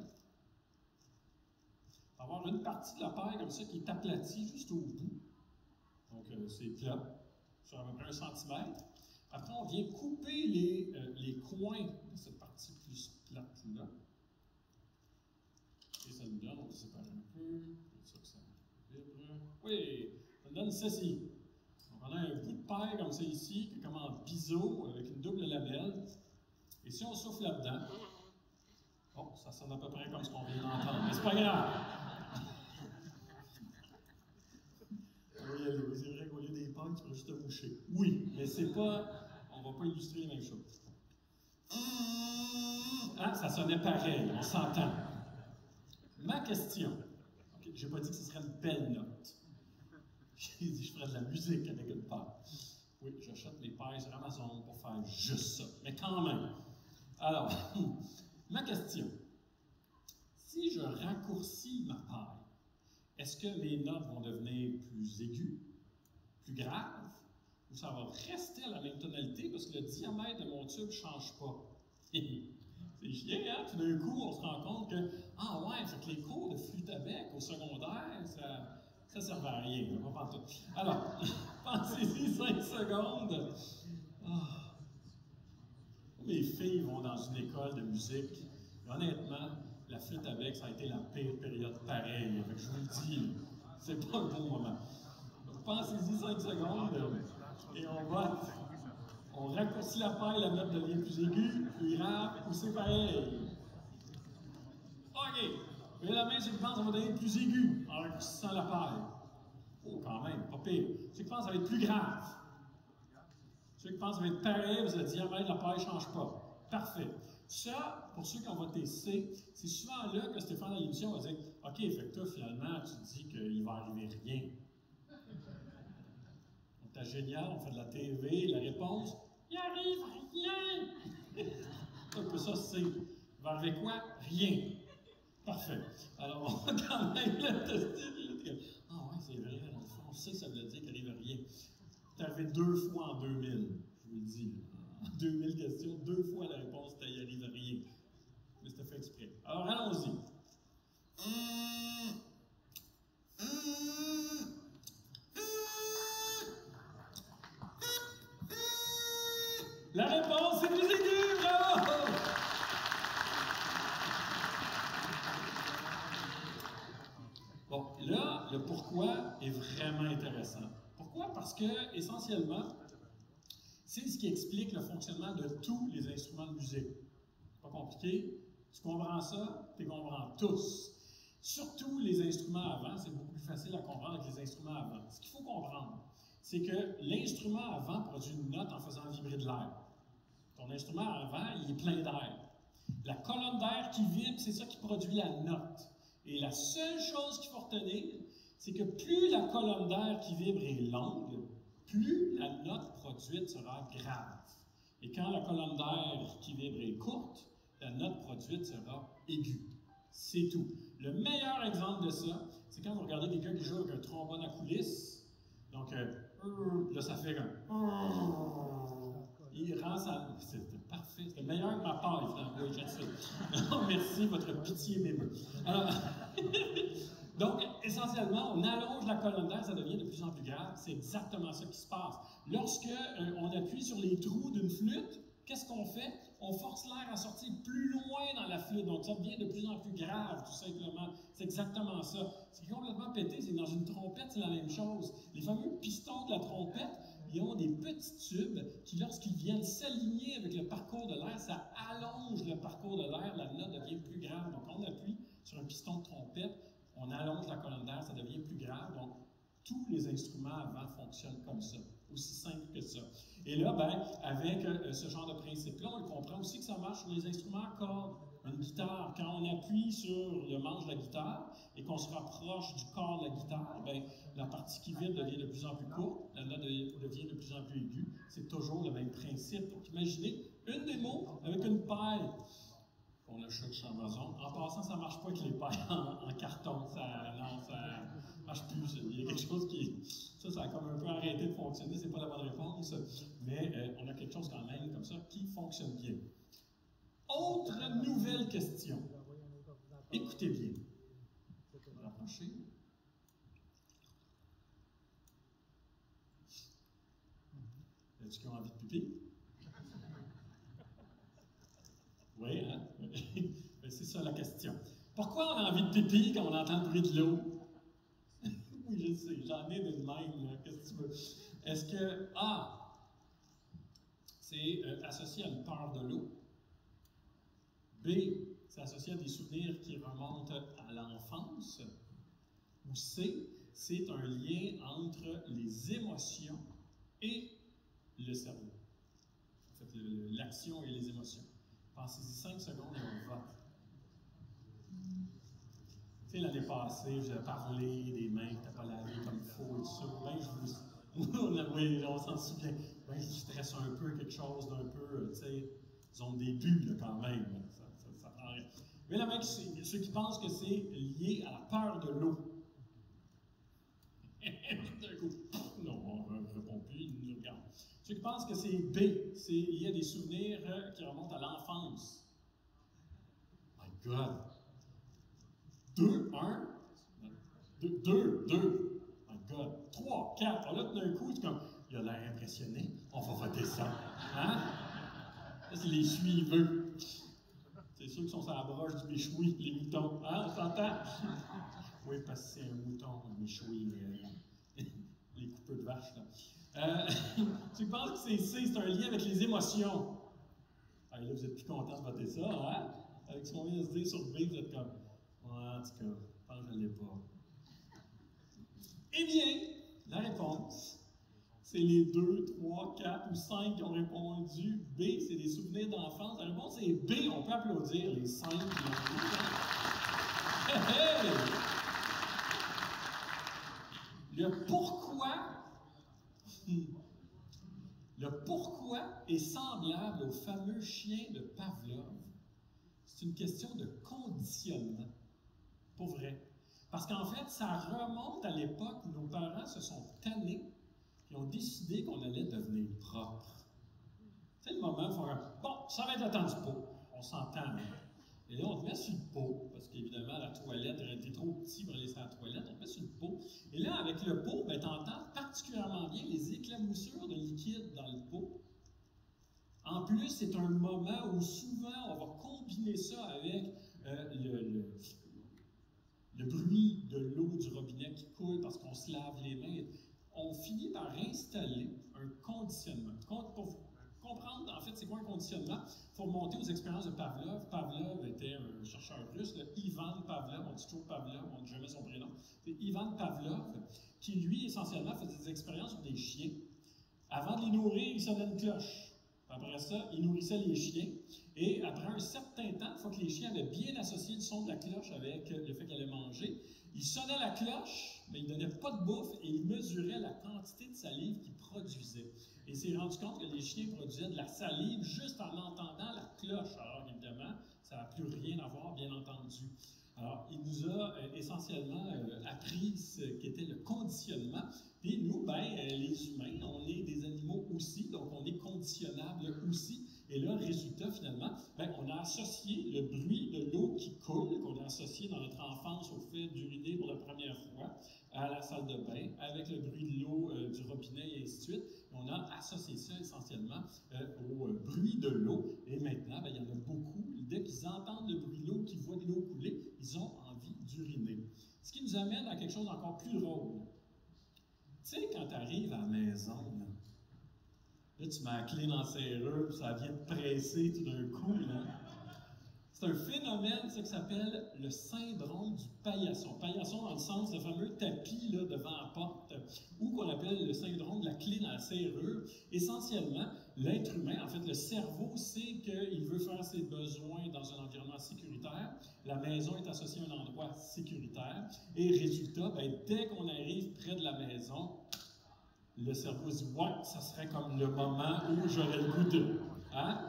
On va avoir une partie de la paille comme ça qui est aplatie juste au bout. Donc, c'est plat, sur à peu près 1 centimètre. Après, on vient couper les coins de cette partie plus plate-là. Et ça nous donne, on va séparer un peu, ça que ça vibre. Oui, ça nous donne ceci. Donc, on a un bout de paille comme ça ici, qui est comme en biseau, avec une double lamelle. Et si on souffle là-dedans, oh, ça sonne à peu près comme ce qu'on vient d'entendre, mais c'est pas grave. Oui, c'est vrai qu'au lieu des pailles, tu peux juste te moucher. Oui, mais c'est pas. On va pas illustrer les mêmes choses. Ah, ça sonnait pareil, on s'entend. Ma question. Okay, j'ai pas dit que ce serait une belle note. J'ai dit que je ferais de la musique avec une paille. Oui, j'achète les pailles sur Amazon pour faire juste ça. Mais quand même. Alors, ma question. Si je raccourcis ma paille, est-ce que mes notes vont devenir plus aiguës, plus graves, ou ça va rester à la même tonalité parce que le diamètre de mon tube ne change pas? C'est chiant, hein? Tout d'un coup, on se rend compte que, ah ouais, fait que les cours de flûte à bec au secondaire, Ça ne servait à rien, pas pantoute. Alors, pensez-y 5 secondes. Ah. Mes filles vont dans une école de musique. Et honnêtement, la flûte à bec, ça a été la pire période pareille. Je vous le dis, c'est pas un bon moment. Donc, pensez-y 5 secondes et on raccourcit la paille, la note devient plus aiguë, plus grave, ou c'est pareil. OK. Mais la main, ceux qui pensent que ça va devenir plus aigu en raccourcissant la paille. Oh, quand même, pas pire. Ceux qui pensent que ça va être plus grave. Ceux qui pensent que ça va être pareil, vous allez dire, ah, ben, la paille ne change pas. Parfait. Ça, pour ceux qui ont voté C, c'est souvent là que Stéphane, à l'émission, va dire, OK, fait que toi, finalement, tu dis qu'il va arriver rien. Donc, t'as génial, on fait de la TV, la réponse, il arrive rien. Un peu ça, c'est, il va arriver quoi? Rien. Parfait. Alors, on va quand même le tester. Ah ouais, c'est vrai, dans le fond, on sait que ça veut dire qu'il n'arrive rien. C'est arrivé 2 fois en 2000, je vous le dis. En 2000 questions, 2 fois la réponse c'était il n'arrive rien. Mais c'était fait exprès. Alors, allons-y. La réponse, c'est plus aigu, bravo! Bon, là, le pourquoi est vraiment intéressant. Pourquoi? Parce que, essentiellement, c'est ce qui explique le fonctionnement de tous les instruments de musique. Pas compliqué. Tu comprends ça? Tu les comprends tous. Surtout les instruments avant, c'est beaucoup plus facile à comprendre que les instruments avant. Ce qu'il faut comprendre, c'est que l'instrument avant produit une note en faisant vibrer de l'air. Ton instrument avant, il est plein d'air. La colonne d'air qui vibre, c'est ça qui produit la note. Et la seule chose qu'il faut retenir, c'est que plus la colonne d'air qui vibre est longue, plus la note produite sera grave. Et quand la colonne d'air qui vibre est courte, la note produite sera aiguë. C'est tout. Le meilleur exemple de ça, c'est quand vous regardez quelqu'un qui joue avec un trombone à coulisses. Donc, là, ça fait comme... Il rend sa... C'était parfait. C'était meilleur que ma paille, finalement. Oui, je sais. Merci, votre pitié m'émeut. Alors... Donc, essentiellement, on allonge la colonne d'air, ça devient de plus en plus grave. C'est exactement ça qui se passe. Lorsque on appuie sur les trous d'une flûte, qu'est-ce qu'on fait? On force l'air à sortir plus loin dans la flûte. Donc, ça devient de plus en plus grave, tout simplement. C'est exactement ça. Ce qui est complètement pété, c'est que dans une trompette, c'est la même chose. Les fameux pistons de la trompette, ils ont des petits tubes qui, lorsqu'ils viennent s'aligner avec le parcours de l'air, ça allonge le parcours de l'air, la note devient plus grave. Donc, on appuie sur un piston de trompette, on allonge la colonne d'air, ça devient plus grave. Donc, tous les instruments avant fonctionnent comme ça, aussi simple que ça. Et là, ben, avec ce genre de principe-là, on comprend aussi que ça marche sur les instruments à cordes. Une guitare, quand on appuie sur le manche de la guitare et qu'on se rapproche du corps de la guitare, ben, la partie qui vibre devient de plus en plus courte, la note devient de plus en plus aiguë. C'est toujours le même principe. Donc, imaginez une démo avec une paille. On achète chez Amazon. En passant, ça ne marche pas avec les pailles en carton. Ça ne marche plus. Il y a quelque chose qui... Ça a comme un peu arrêté de fonctionner. Ce n'est pas la bonne réponse. Mais on a quelque chose quand même comme ça qui fonctionne bien. Autre nouvelle question. Écoutez bien. On va rapprocher. Est-ce qu'ils ont envie de pipi? Oui, hein? C'est ça la question. Pourquoi on a envie de pipi quand on entend le bruit de l'eau? Oui, je sais, j'en ai de même, qu'est-ce que tu veux? Est-ce que A, c'est associé à une peur de l'eau? B, c'est associé à des souvenirs qui remontent à l'enfance? Ou C, c'est un lien entre les émotions et le cerveau? En fait, l'action et les émotions. Pensez-y 5 secondes et on vote. Tu sais, l'année passée, je vous ai parlé des mains que tu n'as pas lavées comme il faut et tout ça. Ben, oui, on s'en souvient. Ben, je stresse un peu quelque chose d'un peu, tu sais, ils ont des buts là, quand même. Ça prend rien. Mais la main, ceux qui pensent que c'est lié à la peur de l'eau. D'un coup, non, on ne répond plus, ils nous regardent. Ceux qui pensent que c'est B, c'est lié à des souvenirs qui remontent à l'enfance. My God! 2, 1, 2. God. 3, 4. Là, tout d'un coup, c'est comme, il a l'air impressionné, on va voter ça. Hein? Ça, c'est les suiveux. C'est ceux qui sont sur la broche du méchoui, les moutons. Hein? On s'entend? Oui, parce que c'est un mouton, un méchoui. Les coupeux de vache, là. Tu penses que c'est C, c'est un lien avec les émotions. Ah, là, vous êtes plus content de voter ça, hein? Avec ce qu'on vient de se dire sur B, vous êtes comme, ouais, en tout cas, je pense que je ne l'ai pas. Eh bien, la réponse, c'est les 2, 3, 4 ou 5 qui ont répondu B, c'est des souvenirs d'enfance. La réponse est B, on peut applaudir les 5 qui l'ont dit. Hey, hey! Le pourquoi est semblable au fameux chien de Pavlov. C'est une question de conditionnement. Pour vrai. Parce qu'en fait, ça remonte à l'époque où nos parents se sont tannés et ont décidé qu'on allait devenir propre. C'est le moment où on fait bon, ça va être le temps du pot. On s'entend. Hein? Et là, on te met sur le pot, parce qu'évidemment, la toilette, t'es trop petit pour aller sur la toilette, on te met sur le pot. Et là, avec le pot, ben, tu entends particulièrement bien les éclaboussures de liquide dans le pot. En plus, c'est un moment où souvent, on va combiner ça avec le bruit de l'eau du robinet qui coule parce qu'on se lave les mains. On finit par installer un conditionnement. Pour comprendre, en fait, c'est quoi un conditionnement? Il faut remonter aux expériences de Pavlov. Pavlov était un chercheur russe, Ivan Pavlov, on dit toujours Pavlov, on ne dit jamais son prénom. C'est Ivan Pavlov, qui, lui, essentiellement, faisait des expériences sur des chiens. Avant de les nourrir, il sonnait une cloche. Après ça, il nourrissait les chiens. Et après un certain temps, une fois que les chiens avaient bien associé le son de la cloche avec le fait qu'elle allait manger, il sonnait la cloche, mais il ne donnait pas de bouffe et il mesurait la quantité de salive qu'il produisait. Et il s'est rendu compte que les chiens produisaient de la salive juste en entendant la cloche. Alors évidemment, ça n'a plus rien à voir, bien entendu. Alors, il nous a essentiellement appris ce qu'était le conditionnement. Puis nous, ben, les humains, on est des animaux aussi, donc on est conditionnables aussi. Et là, résultat, finalement, ben, on a associé le bruit de l'eau qui coule, qu'on a associé dans notre enfance au fait d'uriner pour la première fois à la salle de bain, avec le bruit de l'eau du robinet et ainsi de suite. On a associé ça essentiellement au bruit de l'eau. Et maintenant, ben, il y en a beaucoup. Dès qu'ils entendent le bruit de l'eau, qu'ils voient de l'eau couler, ils ont envie d'uriner. Ce qui nous amène à quelque chose d'encore plus drôle. Tu sais, quand tu arrives à la maison, là, tu mets la clé dans la serrure, puis ça vient te presser tout d'un coup. Là. C'est un phénomène, ça, qui s'appelle le syndrome du paillasson. Paillasson dans le sens, le fameux tapis là, devant la porte, ou qu'on appelle le syndrome de la clé dans la serrure. Essentiellement, l'être humain, en fait, le cerveau sait qu'il veut faire ses besoins dans un environnement sécuritaire. La maison est associée à un endroit sécuritaire. Et résultat, ben, dès qu'on arrive près de la maison, le cerveau se dit « Ouais, ça serait comme le moment où j'aurais le goût de... » Hein?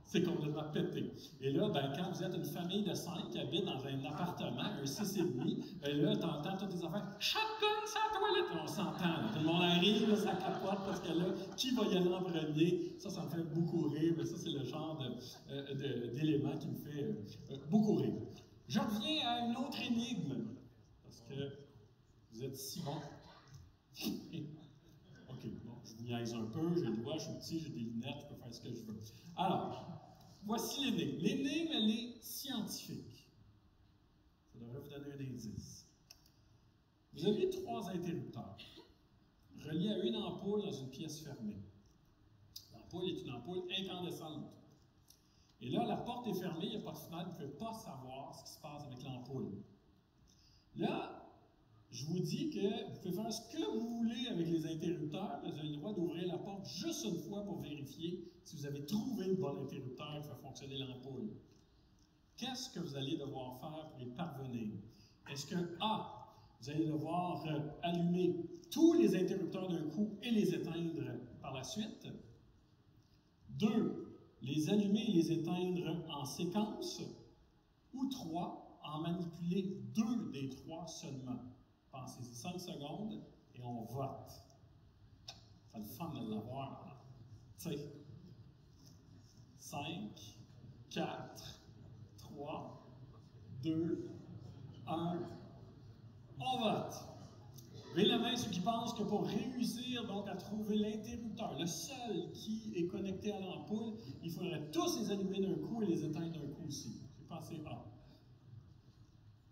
C'est complètement pété. Et là, ben, quand vous êtes une famille de 5 qui habite dans un appartement, un 6,5, ben là, tu entends toutes les affaires « Shotgun, c'est la toilette! » On s'entend. Tout le monde arrive, là, ça capote parce que là, qui va y aller en premier? Ça me fait beaucoup rire, mais ça, c'est le genre d'élément qui me fait beaucoup rire. Je reviens à une autre énigme, parce que vous êtes si bons. OK, bon, je vous niaise un peu, j'ai le doigt, je suis petit, j'ai des lunettes, je peux faire ce que je veux. Alors, voici l'énigme. L'énigme, elle est scientifique. Ça devrait vous donner un indice. Vous avez 3 interrupteurs reliés à une ampoule dans une pièce fermée. L'ampoule est une ampoule incandescente. Et là, la porte est fermée, il n'y a pas de fenêtre, vous ne pouvez pas savoir ce qui se passe avec l'ampoule. Là, je vous dis que vous pouvez faire ce que vous voulez avec les interrupteurs, vous avez le droit d'ouvrir la porte juste une fois pour vérifier si vous avez trouvé le bon interrupteur qui fait fonctionner l'ampoule. Qu'est-ce que vous allez devoir faire pour y parvenir? Est-ce que A, vous allez devoir allumer tous les interrupteurs d'un coup et les éteindre par la suite? 2, les allumer et les éteindre en séquence? Ou 3, en manipuler 2 des 3 seulement? Pensez-y 5 secondes et on vote. C'est le fun de l'avoir. Tu sais. 5, 4, 3, 2, 1. On vote. Levez la main ceux qui pensent que pour réussir donc à trouver l'interrupteur, le seul qui est connecté à l'ampoule, il faudrait tous les allumer d'un coup et les éteindre d'un coup aussi. J'ai pensé A.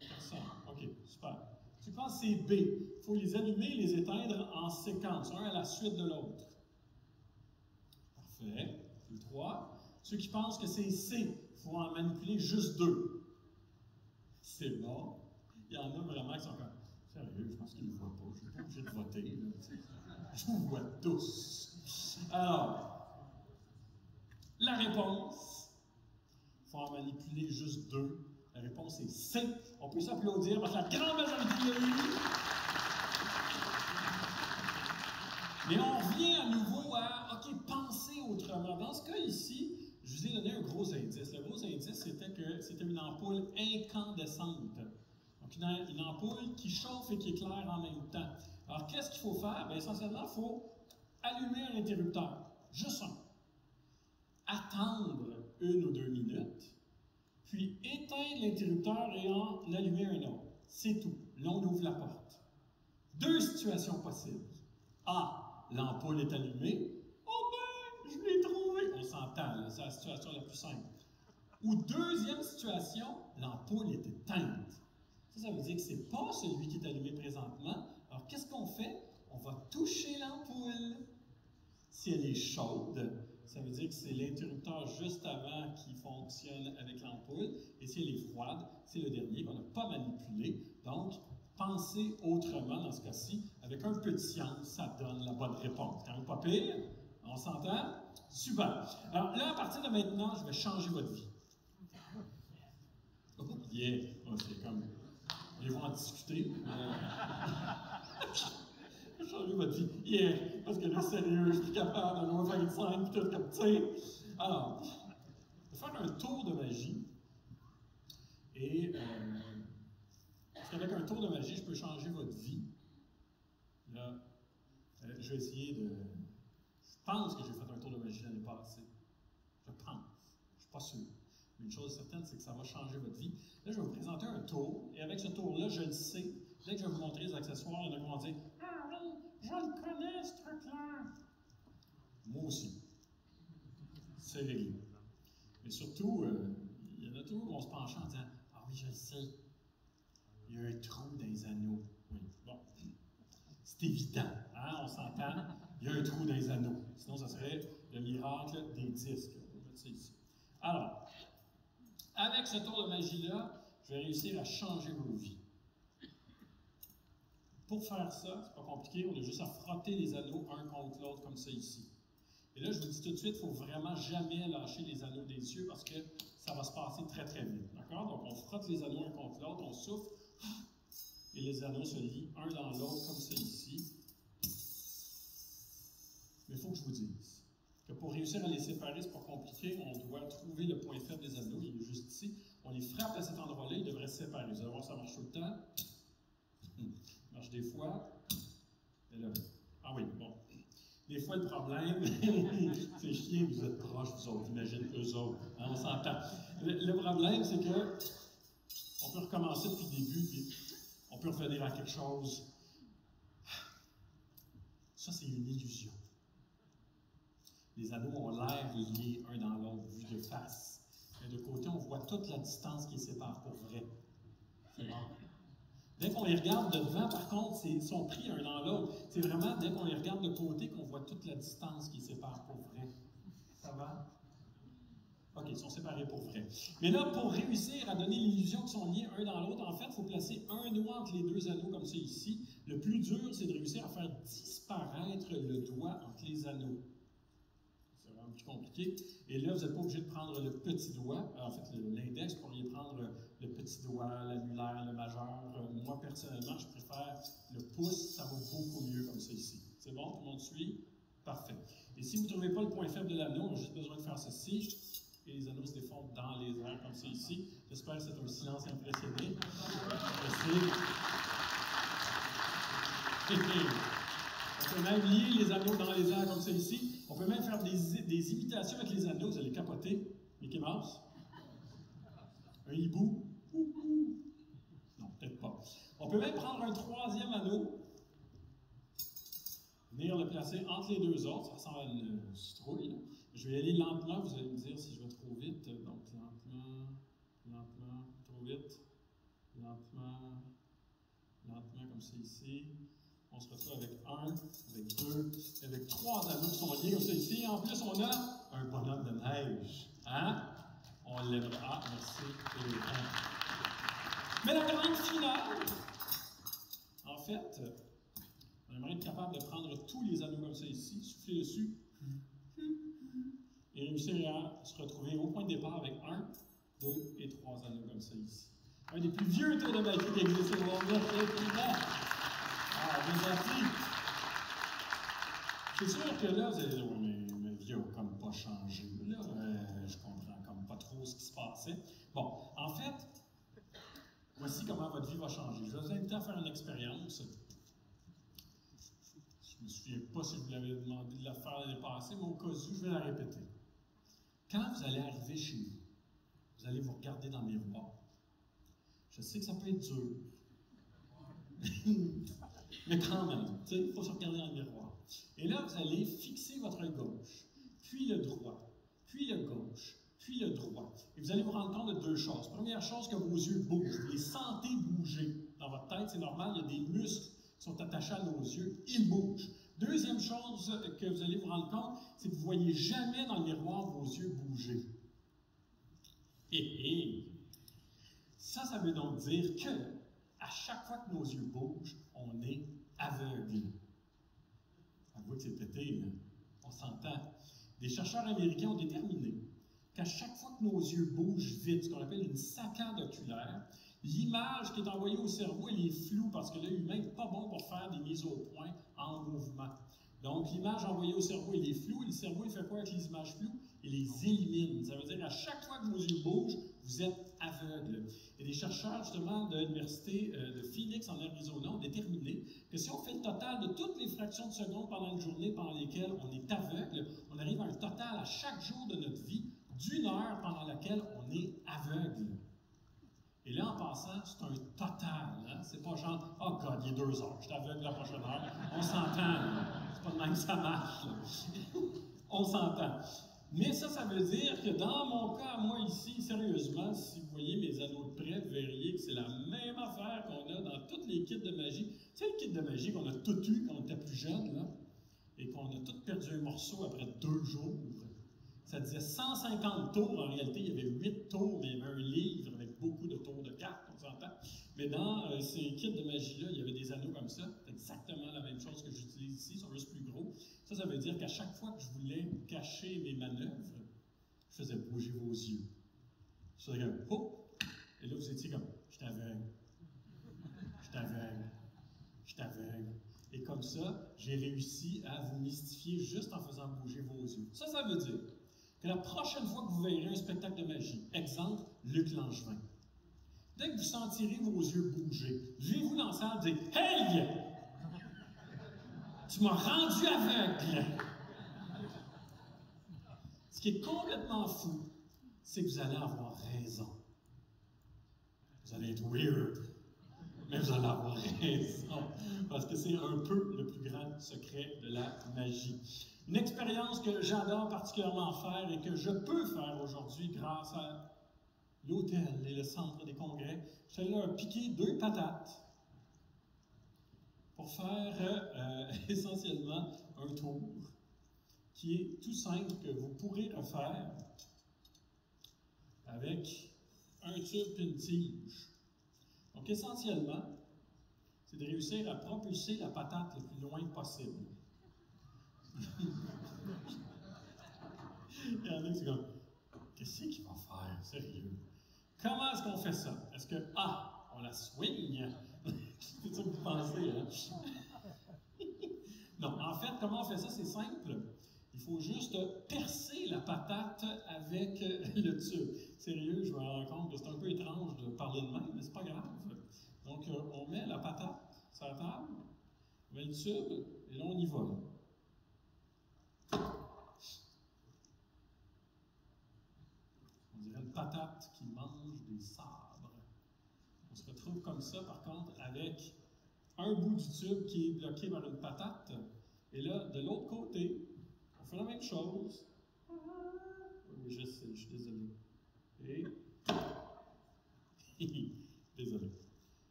Personne. OK, super. Tu penses que c'est B. Il faut les allumer et les éteindre en séquence, un à la suite de l'autre. Parfait. Le 3. Ceux qui pensent que c'est C, il faut en manipuler juste 2. C'est bon. Il y en a vraiment qui sont comme sérieux, je pense qu'ils ne me voient pas. Je ne suis pas obligé de voter. Là, je vous vois tous. Alors, la réponse, il faut en manipuler juste 2. La réponse est C. On peut s'applaudir parce que la grande majorité l'a eu. Mais on revient à nouveau à, OK, penser autrement. Dans ce cas ici, je vous ai donné un gros indice. Le gros indice, c'était que c'était une ampoule incandescente. Donc, une ampoule qui chauffe et qui éclaire en même temps. Alors, qu'est-ce qu'il faut faire? Bien, essentiellement, il faut allumer un interrupteur. Juste un. Attendre 1 ou 2 minutes, puis éteindre l'interrupteur et en allumer un autre. C'est tout. Là, on ouvre la porte. 2 situations possibles. A, l'ampoule est allumée. Oh ben, je l'ai trouvé. On s'entend, c'est la situation la plus simple. Ou deuxième situation, l'ampoule est éteinte. Ça veut dire que ce n'est pas celui qui est allumé présentement. Alors, qu'est-ce qu'on fait? On va toucher l'ampoule. Si elle est chaude, ça veut dire que c'est l'interrupteur juste avant qui fonctionne avec l'ampoule. Et si elle est froide, c'est le dernier qu'on n'a pas manipulé. Donc, pensez autrement dans ce cas-ci. Avec un peu de science, ça donne la bonne réponse. Quand même pas pire? On s'entend? Super. Alors là, à partir de maintenant, je vais changer votre vie. Oh, yeah! Oh, c'est comme... Ils vont en discuter. Changer votre vie. Yeah! Parce que là, sérieux, je suis capable de loin faire une scène, puis tout comme, tu sais. Alors, je vais faire un tour de magie. Et, parce qu'avec un tour de magie, je peux changer votre vie. Là, je vais essayer de... Je pense que j'ai fait un tour de magie l'année passée. Je pense. Je ne suis pas sûr. Mais une chose certaine, c'est que ça va changer votre vie. Là, je vais vous présenter un tour. Et avec ce tour-là, je le sais. Dès que je vais vous montrer les accessoires, il y en a qui vont dire « Ah oui, je le connais, ce truc-là! » Moi aussi. C'est réglé. Mais surtout, il y en a toujours qui vont se pencher en disant « Ah oui, je le sais. Il y a un trou dans les anneaux. » Oui, bon. C'est évident, hein, on s'entend. Il y a un trou dans les anneaux. Sinon, ça serait le miracle des disques. On va mettre ça ici. Alors, avec ce tour de magie-là, je vais réussir à changer vos vies. Pour faire ça, c'est pas compliqué, on a juste à frotter les anneaux un contre l'autre comme ça ici. Et là, je vous dis tout de suite, il ne faut vraiment jamais lâcher les anneaux des yeux parce que ça va se passer très très vite. D'accord? Donc, on frotte les anneaux un contre l'autre, on souffle, et les anneaux se lient un dans l'autre comme ça ici. Mais il faut que je vous dise que pour réussir à les séparer, c'est pas compliqué, on doit trouver le point faible des anneaux, il est juste ici. On les frappe à cet endroit-là, ils devraient se séparer. Vous allez voir, ça marche tout le temps. Ça marche des fois. Et là, ah oui, bon. Des fois, le problème, c'est chiant, vous êtes proches, vous autres, imagine eux autres, hein, on s'entend. Le problème, c'est que on peut recommencer depuis le début, puis on peut revenir à quelque chose. Ça, c'est une illusion. Les anneaux ont l'air liés un dans l'autre, vus de face. Mais de côté, on voit toute la distance qui les sépare pour vrai. C'est bon. Dès qu'on les regarde de devant, par contre, ils sont pris un dans l'autre. C'est vraiment dès qu'on les regarde de côté qu'on voit toute la distance qui les sépare pour vrai. Ça va? OK, ils sont séparés pour vrai. Mais là, pour réussir à donner l'illusion qu'ils sont liés un dans l'autre, en fait, il faut placer un doigt entre les deux anneaux comme ça ici. Le plus dur, c'est de réussir à faire disparaître le doigt entre les anneaux. C'est vraiment plus compliqué. Et là, vous n'êtes pas obligé de prendre le petit doigt, en fait, l'index, vous pourriez prendre le petit doigt, l'annulaire, le majeur. Moi, personnellement, je préfère le pouce, ça va beaucoup mieux comme ça ici. C'est bon? Tout le monde suit? Parfait. Et si vous ne trouvez pas le point faible de l'anneau, on a juste besoin de faire ceci. Et les anneaux se défont dans les airs, comme ça ici. J'espère que c'est un silence impressionné. On peut même lier les anneaux dans les airs, comme ça ici. On peut même faire des imitations avec les anneaux. Vous allez capoter. Mickey Mouse. Un hibou. Non, peut-être pas. On peut même prendre un troisième anneau. Venir le placer entre les deux autres, ça ressemble à une citrouille. Là. Je vais y aller lentement, vous allez me dire si je vais trop vite. Donc, lentement, lentement, trop vite, lentement, lentement, comme ça ici. On se retrouve avec 1, avec 2, avec 3 anneaux qui sont liés comme ça ici. En plus, on a un bonhomme de neige. Hein? On l'aimera. Ah, merci. Mais la grande finale, en fait, on aimerait être capable de prendre tous les anneaux comme ça ici, souffler dessus, et réussir à se retrouver au point de départ avec 1, 2 et 3 anneaux comme ça ici. Un des plus vieux tours de magie qui existe au monde. Ah, bien gentil. C'est sûr que là, vous allez dire, oui, mais ma vie n'a comme pas changé. Là, je comprends comme pas trop ce qui se passait. Bon, en fait, voici comment votre vie va changer. Je vais vous inviter à faire une expérience. Je ne me souviens pas si je vous l'avais demandé de la faire l'année passée, mais au cas où, je vais la répéter. Quand vous allez arriver chez vous, vous allez vous regarder dans le miroir. Je sais que ça peut être dur. Mais quand même, il faut se regarder dans le miroir. Et là, vous allez fixer votre œil gauche, puis le droit, puis le gauche, puis le droit. Et vous allez vous rendre compte de deux choses. Première chose, que vos yeux bougent. Vous les sentez bouger. Dans votre tête, c'est normal, il y a des muscles qui sont attachés à nos yeux. Ils bougent. Deuxième chose que vous allez vous rendre compte, c'est que vous ne voyez jamais dans le miroir vos yeux bouger. Et ça veut donc dire que à chaque fois que nos yeux bougent, on est aveugle. Avouez que c'est pété, hein? On s'entend. Des chercheurs américains ont déterminé qu'à chaque fois que nos yeux bougent vite, ce qu'on appelle une saccade oculaire, l'image qui est envoyée au cerveau, elle est floue parce que l'œil humain n'est pas bon pour faire des mises au point en mouvement. Donc, l'image envoyée au cerveau, elle est floue, et le cerveau, il fait quoi avec les images floues? Il les élimine. Ça veut dire qu'à chaque fois que vos yeux bougent, vous êtes aveugle. Et des chercheurs, justement, de l'Université de Phoenix, en Arizona, ont déterminé que si on fait le total de toutes les fractions de secondes pendant une journée pendant lesquelles on est aveugle, on arrive à un total à chaque jour de notre vie d'1 heure pendant laquelle on est aveugle. Et là, en passant, c'est un total. Hein? C'est pas genre, oh God, il est 2 heures, je suis aveugle la prochaine heure. On s'entend. Là. C'est pas de même que ça marche. On s'entend. Mais ça veut dire que dans mon cas, moi ici, sérieusement, si vous voyez mes anneaux de près, vous verriez que c'est la même affaire qu'on a dans tous les kits de magie. Tu sais, le kit de magie qu'on a tout eu quand on était plus jeune, là, et qu'on a tout perdu un morceau après 2 jours. Ça disait 150 tours. En réalité, il y avait 8 tours, mais il y avait un livre avec beaucoup de tours de cartes, on s'entend. Mais dans ces kits de magie-là, il y avait des anneaux comme ça. C'est exactement la même chose que j'utilise ici, ils sont juste plus gros. Ça veut dire qu'à chaque fois que je voulais cacher mes manœuvres, je faisais bouger vos yeux. Je faisais comme, oh! Et là, vous étiez comme, je t'aveugle. Je t'aveugle. Je t'aveugle. Et comme ça, j'ai réussi à vous mystifier juste en faisant bouger vos yeux. Ça veut dire que la prochaine fois que vous verrez un spectacle de magie, exemple, Luc Langevin, dès que vous sentirez vos yeux bouger, levez-vous dans la salle et dites « Hey! Tu m'as rendu aveugle! » Ce qui est complètement fou, c'est que vous allez avoir raison. Vous allez être weird, mais vous allez avoir raison, parce que c'est un peu le plus grand secret de la magie. Une expérience que j'adore particulièrement faire et que je peux faire aujourd'hui grâce à l'hôtel et le centre des congrès. Je suis allé leur piquer 2 patates pour faire essentiellement un tour qui est tout simple que vous pourrez refaire avec un tube et une tige. Donc essentiellement, c'est de réussir à propulser la patate le plus loin possible. Il y en a qui sont comme, qu'est-ce qu'il va faire, sérieux? Comment est-ce qu'on fait ça? Est-ce que, on la swing? C'est ça que vous pensez, hein? Non, en fait, comment on fait ça? C'est simple. Il faut juste percer la patate avec le tube. Sérieux, je me rends compte que c'est un peu étrange de parler de même, mais c'est pas grave. Donc, on met la patate sur la table, on met le tube, et là, on y va. Là. On dirait une patate qui mange des sabres. On se retrouve comme ça, par contre, avec un bout du tube qui est bloqué par une patate, Et là, de l'autre côté, on fait la même chose. Oui, je sais, je suis désolé. Et... désolé.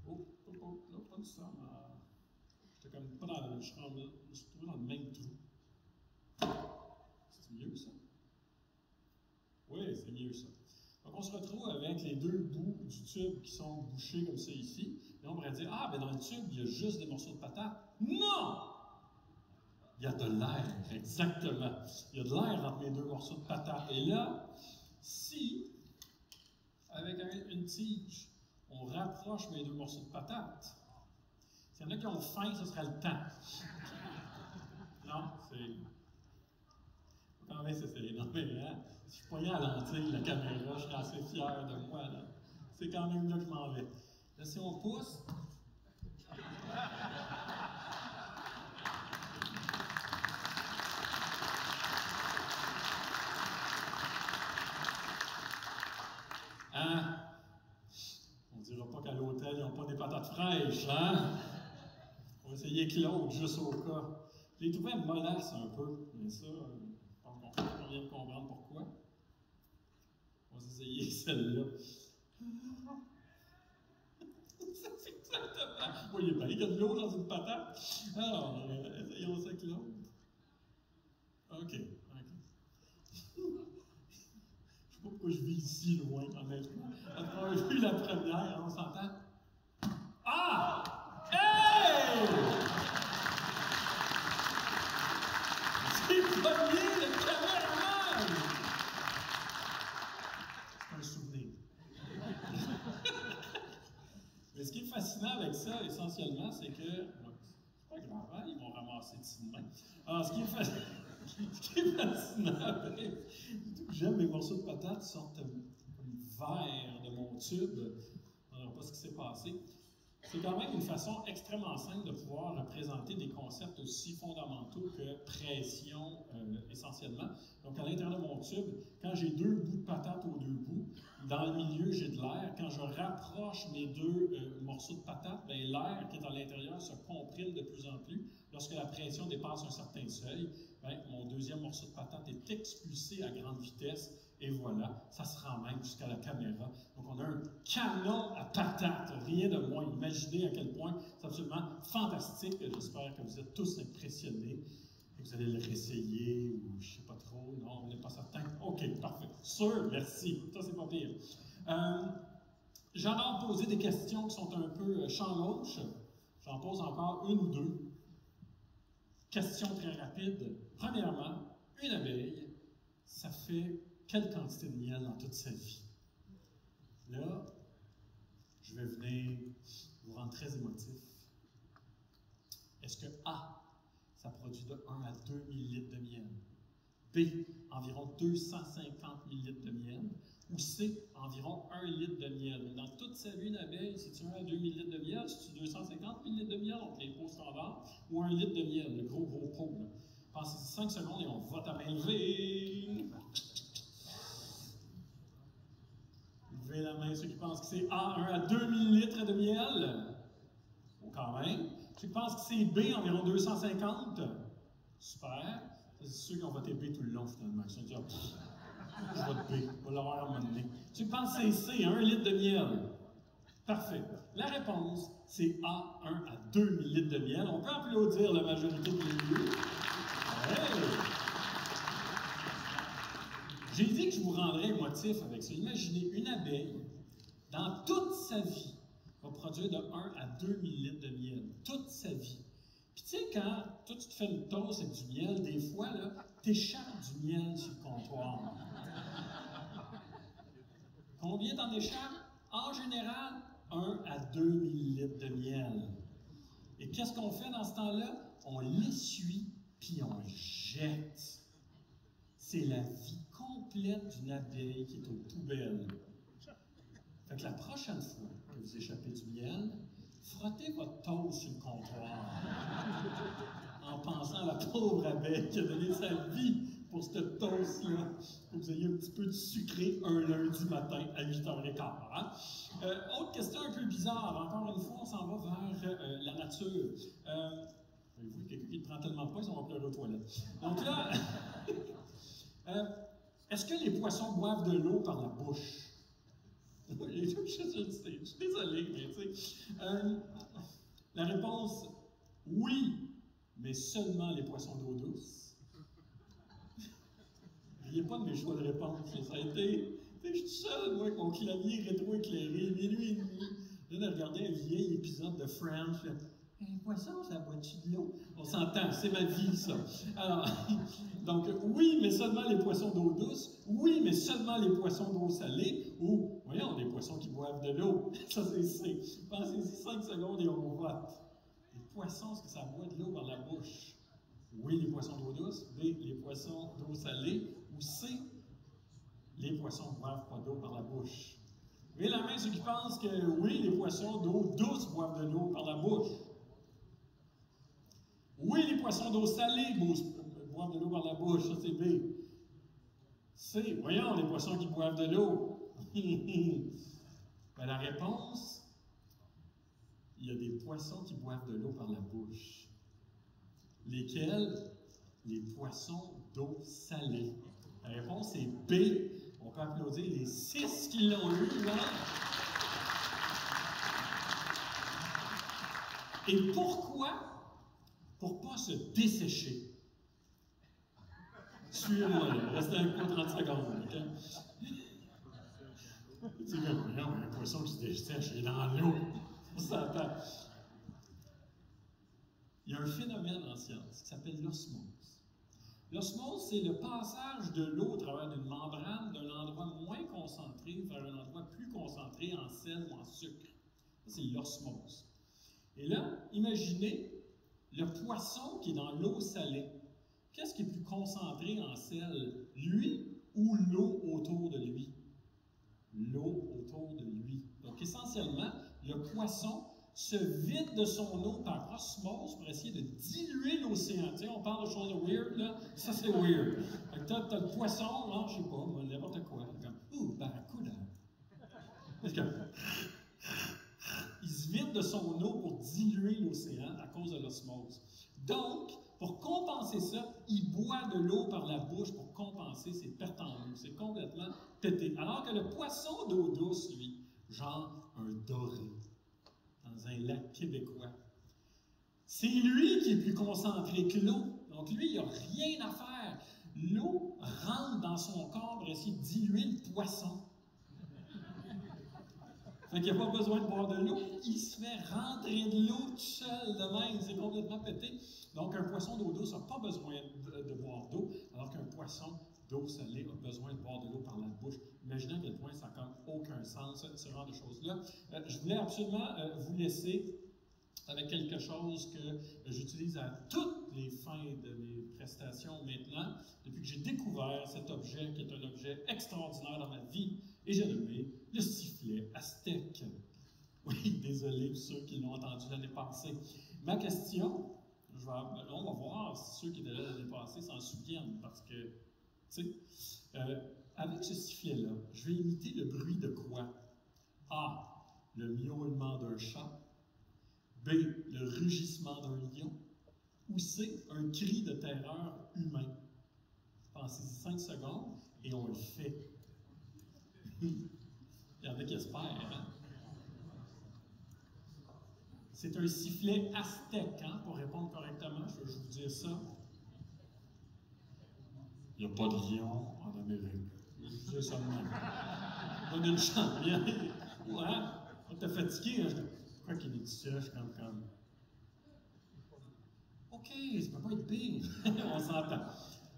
Oh, là, pas du tout. J'étais comme pas dans le... Je suis trouvé dans le même trou. C'est mieux, ça? Oui, c'est mieux, ça. Donc, on se retrouve avec les deux bouts du tube qui sont bouchés comme ça ici. Et on pourrait dire, ah, ben dans le tube, il y a juste des morceaux de patate. Non! Il y a de l'air, exactement. Il y a de l'air entre mes deux morceaux de patate. Et là, si, avec une tige, on rapproche mes deux morceaux de patate, s'il y en a qui ont faim, ce sera le temps. Non, c'est... quand même s'essayer. Non, mais hein, si je pognais à la lentille, la caméra, je serais assez fier de moi. C'est quand même là que je m'en vais. Là, si on pousse... Hein? On dira pas qu'à l'hôtel, ils n'ont pas des patates fraîches, hein? On va essayer Claude, juste au cas. Je les trouvais mollasse un peu, mais ça, on vient de comprendre pourquoi. On va essayer celle-là. C'est exactement. Vous voyez bien, il y a de l'eau dans une patate. Alors, essayons ça, Claude. OK. Je sais pas pourquoi je vis ici loin, honnêtement. Après avoir vu la première, on s'entend? Ah! Hey! C'est premier, le caméraman! C'est un souvenir. Mais ce qui est fascinant avec ça, essentiellement, c'est que... c'est pas grave, hein? Ils vont ramasser d'ici demain. Alors, ce qui est fascinant avec... J'aime mes morceaux de patates qui sortent comme verre de mon tube. On ne verra pas ce qui s'est passé. C'est quand même une façon extrêmement simple de pouvoir représenter des concepts aussi fondamentaux que pression, essentiellement. Donc, à l'intérieur de mon tube, quand j'ai deux bouts de patate aux deux bouts, dans le milieu, j'ai de l'air. Quand je rapproche mes deux morceaux de patate, bien, l'air qui est à l'intérieur se comprime de plus en plus. Lorsque la pression dépasse un certain seuil, bien, mon deuxième morceau de patate est expulsé à grande vitesse. Et voilà, ça se rend même jusqu'à la caméra. Donc, on a un canon à patates, rien de moins. Imaginez à quel point c'est absolument fantastique. J'espère que vous êtes tous impressionnés et que vous allez le réessayer ou je ne sais pas trop. Non, on n'est pas certain. OK, parfait. Sûr, merci. Ça, c'est pas pire. J'adore poser des questions qui sont un peu champ gauche. J'en pose encore une ou deux. Question très rapide. Premièrement, une abeille, ça fait quelle quantité de miel dans toute sa vie? Là, je vais venir vous rendre très émotif. Est-ce que A, ça produit de 1 à 2 millilitres de miel? B, environ 250 millilitres de miel? Ou C, environ 1 litre de miel? Dans toute sa vie, une abeille, c'est-tu 1 à 2 millilitres de miel? C'est-tu 250 millilitres de miel, donc les pots standards? Ou 1 litre de miel, le gros pot? Là? Pensez-y 5 secondes et on vote à main levée. Levez la main, ceux qui pensent que c'est A, 1 à 2 millilitres de miel. Oh, quand même. Ceux qui pensent que c'est B, environ 250. Super. C'est ceux qui ont voté B tout le long, finalement. Ils se sont dit, je vote B, on va l'avoir à un moment donné. Ceux qui pensent que c'est C, 1 litre de miel. Parfait. La réponse, c'est A, 1 à 2 millilitres de miel. On peut applaudir la majorité des lieux. Hey! J'ai dit que je vous rendrais émotif avec ça. Imaginez une abeille, dans toute sa vie, va produire de 1 à 2 millilitres de miel. Toute sa vie. Puis tu sais, quand toi, tu te fais une toast avec du miel, des fois, tu échappes du miel sur le comptoir. Combien t'en échappes? En général, 1 à 2 millilitres de miel. Et qu'est-ce qu'on fait dans ce temps-là? On l'essuie, puis on le jette. C'est la vie complète d'une abeille qui est aux poubelles. Fait que la prochaine fois que vous échappez du miel, frottez votre toast sur le comptoir en pensant à la pauvre abeille qui a donné sa vie pour cette toast-là, pour que vous ayez un petit peu de sucré un lundi matin à 8h15. Hein? Autre question un peu bizarre, encore une fois, on s'en va vers la nature. Voyez-vous, quelqu'un qui ne prend tellement pas, ils vont pleurer aux toilettes. Donc là, est-ce que les poissons boivent de l'eau par la bouche? Je suis désolé, mais tu sais. La réponse, oui, mais seulement les poissons d'eau douce. Riez pas de mes choix de réponse. Ça a été. Je suis seul, moi, avec mon clavier rétro-éclairé, minuit et demi. Je viens de regarder un vieil épisode de Friends. Un poisson, ça boit-tu de l'eau? On s'entend, c'est ma vie, ça. Alors, donc, oui, mais seulement les poissons d'eau douce. Oui, mais seulement les poissons d'eau salée. Ou, voyons, des poissons qui boivent de l'eau. Ça, c'est. Pensez-y 5 secondes et on vote. Les poissons, est-ce que ça boit de l'eau par la bouche? Oui, les poissons d'eau douce. B, les poissons d'eau salée. Ou C, les poissons ne boivent pas d'eau par la bouche. Levez la main ceux qui pensent que oui, les poissons d'eau douce boivent de l'eau par la bouche. Oui, les poissons d'eau salée boivent de l'eau par la bouche. Ça, c'est B. C, voyons, les poissons qui boivent de l'eau. Ben, la réponse, il y a des poissons qui boivent de l'eau par la bouche. Lesquels? Les poissons d'eau salée. La réponse est B. On peut applaudir les 6 qui l'ont eu, là. Et pourquoi? Pour ne pas se dessécher. Suivez-moi, là. Restez avec moi 30 secondes, OK? Tu sais, un poisson qui se dessèche, il est dans l'eau. On s'entend. Il y a un phénomène en science qui s'appelle l'osmose. L'osmose, c'est le passage de l'eau au travers d'une membrane d'un endroit moins concentré vers un endroit plus concentré en sel ou en sucre. Ça, c'est l'osmose. Et là, imaginez le poisson qui est dans l'eau salée. Qu'est-ce qui est plus concentré en sel? Lui ou l'eau autour de lui? L'eau autour de lui. Donc, essentiellement, le poisson se vide de son eau par osmose pour essayer de diluer l'océan. Tu sais, on parle de choses weird, là. Ça, c'est weird. Fait que t'as le poisson, là, je sais pas, n'importe quoi. Comme, barracuda. Parce que, il se vide de son eau pour diluer l'océan à cause de l'osmose. Donc, pour compenser ça, il boit de l'eau par la bouche pour compenser ses pertes en eau. C'est complètement pété. Alors que le poisson d'eau douce, lui, genre un doré, dans un lac québécois, c'est lui qui est plus concentré que l'eau. Donc lui, il n'a rien à faire. L'eau rentre dans son corps pour essayer de diluer le poisson. Fait qu'il n'y a pas besoin de boire de l'eau, il se fait rentrer de l'eau tout seul de même, c'est complètement pété. Donc un poisson d'eau douce n'a pas besoin de boire d'eau, alors qu'un poisson d'eau salée a besoin de boire de l'eau par la bouche. Imaginez à quel point ça n'a comme aucun sens, ce genre de choses-là. Je voulais absolument vous laisser avec quelque chose que j'utilise à toutes les fins de mes prestations maintenant, depuis que j'ai découvert cet objet qui est un objet extraordinaire dans ma vie, et j'ai nommé le sifflet aztèque. Oui, désolé pour ceux qui l'ont entendu l'année passée. Ma question, on va voir si ceux qui étaient là l'année passée s'en souviennent, parce que, tu sais, avec ce sifflet-là, je vais imiter le bruit de quoi? A, le miaulement d'un chat. B, le rugissement d'un lion. Ou C, un cri de terreur humain. Pensez-y 5 secondes et on le fait. Il y en a qui espèrent, hein? C'est un sifflet aztèque, hein, pour répondre correctement, je vais vous dire ça. Il n'y a pas de lion en Amérique. Je vais vous dire ça de même. Donne une chance. Ouais, on t'a fatigué, hein? Quoi qu'il est dit ça, je suis comme... OK, ça peut pas être pire. On s'entend.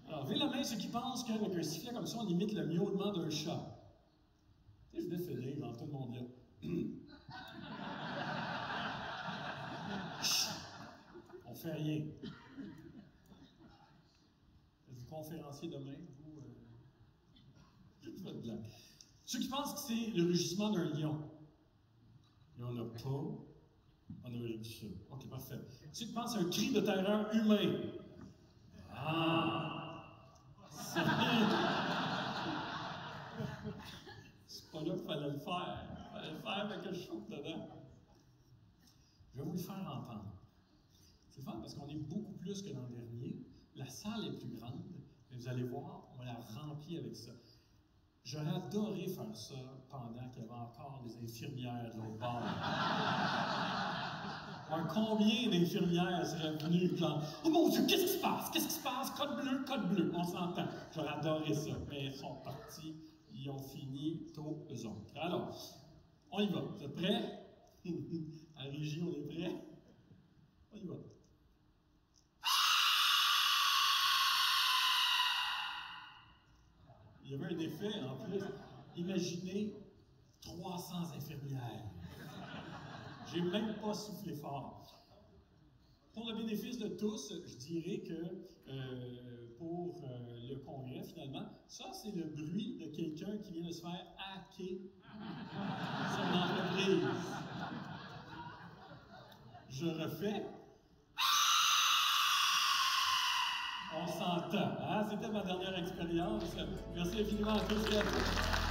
Alors, levez la main ceux qui pensent qu'avec un sifflet comme ça, on imite le miaulement d'un chat. Tu sais, je voulais finir dans tout le monde là. On fait rien. Êtes-vous conférencier demain, vous? Je fais de blague. Ceux qui pensent que c'est le rugissement d'un lion, il n'y en a pas en Amérique du Sud. OK, parfait. Ceux qui pensent à un cri de terreur humain. C'est pas là qu'il fallait le faire. Il fallait le faire avec le chauffe dedans. Je vais vous le faire entendre. C'est fun parce qu'on est beaucoup plus que l'an dernier. La salle est plus grande, mais vous allez voir, on la remplit avec ça. J'aurais adoré faire ça pendant qu'il y avait encore des infirmières de l'autre bord. Combien d'infirmières seraient venues genre « Oh mon Dieu, qu'est-ce qui se passe? Qu'est-ce qui se passe? Code bleu, on s'entend. » J'aurais adoré ça, mais ils sont partis, ils ont fini tôt, eux autres. Alors, on y va. Vous êtes prêts? À Régie, on est prêts? On y va. Il y avait un effet en plus. Imaginez 300 infirmières. J'ai même pas soufflé fort. Pour le bénéfice de tous, je dirais que pour le congrès, finalement, ça, c'est le bruit de quelqu'un qui vient de se faire hacker son entreprise. Je refais. On s'entend. Hein? C'était ma dernière expérience. Merci infiniment à tous et à toutes.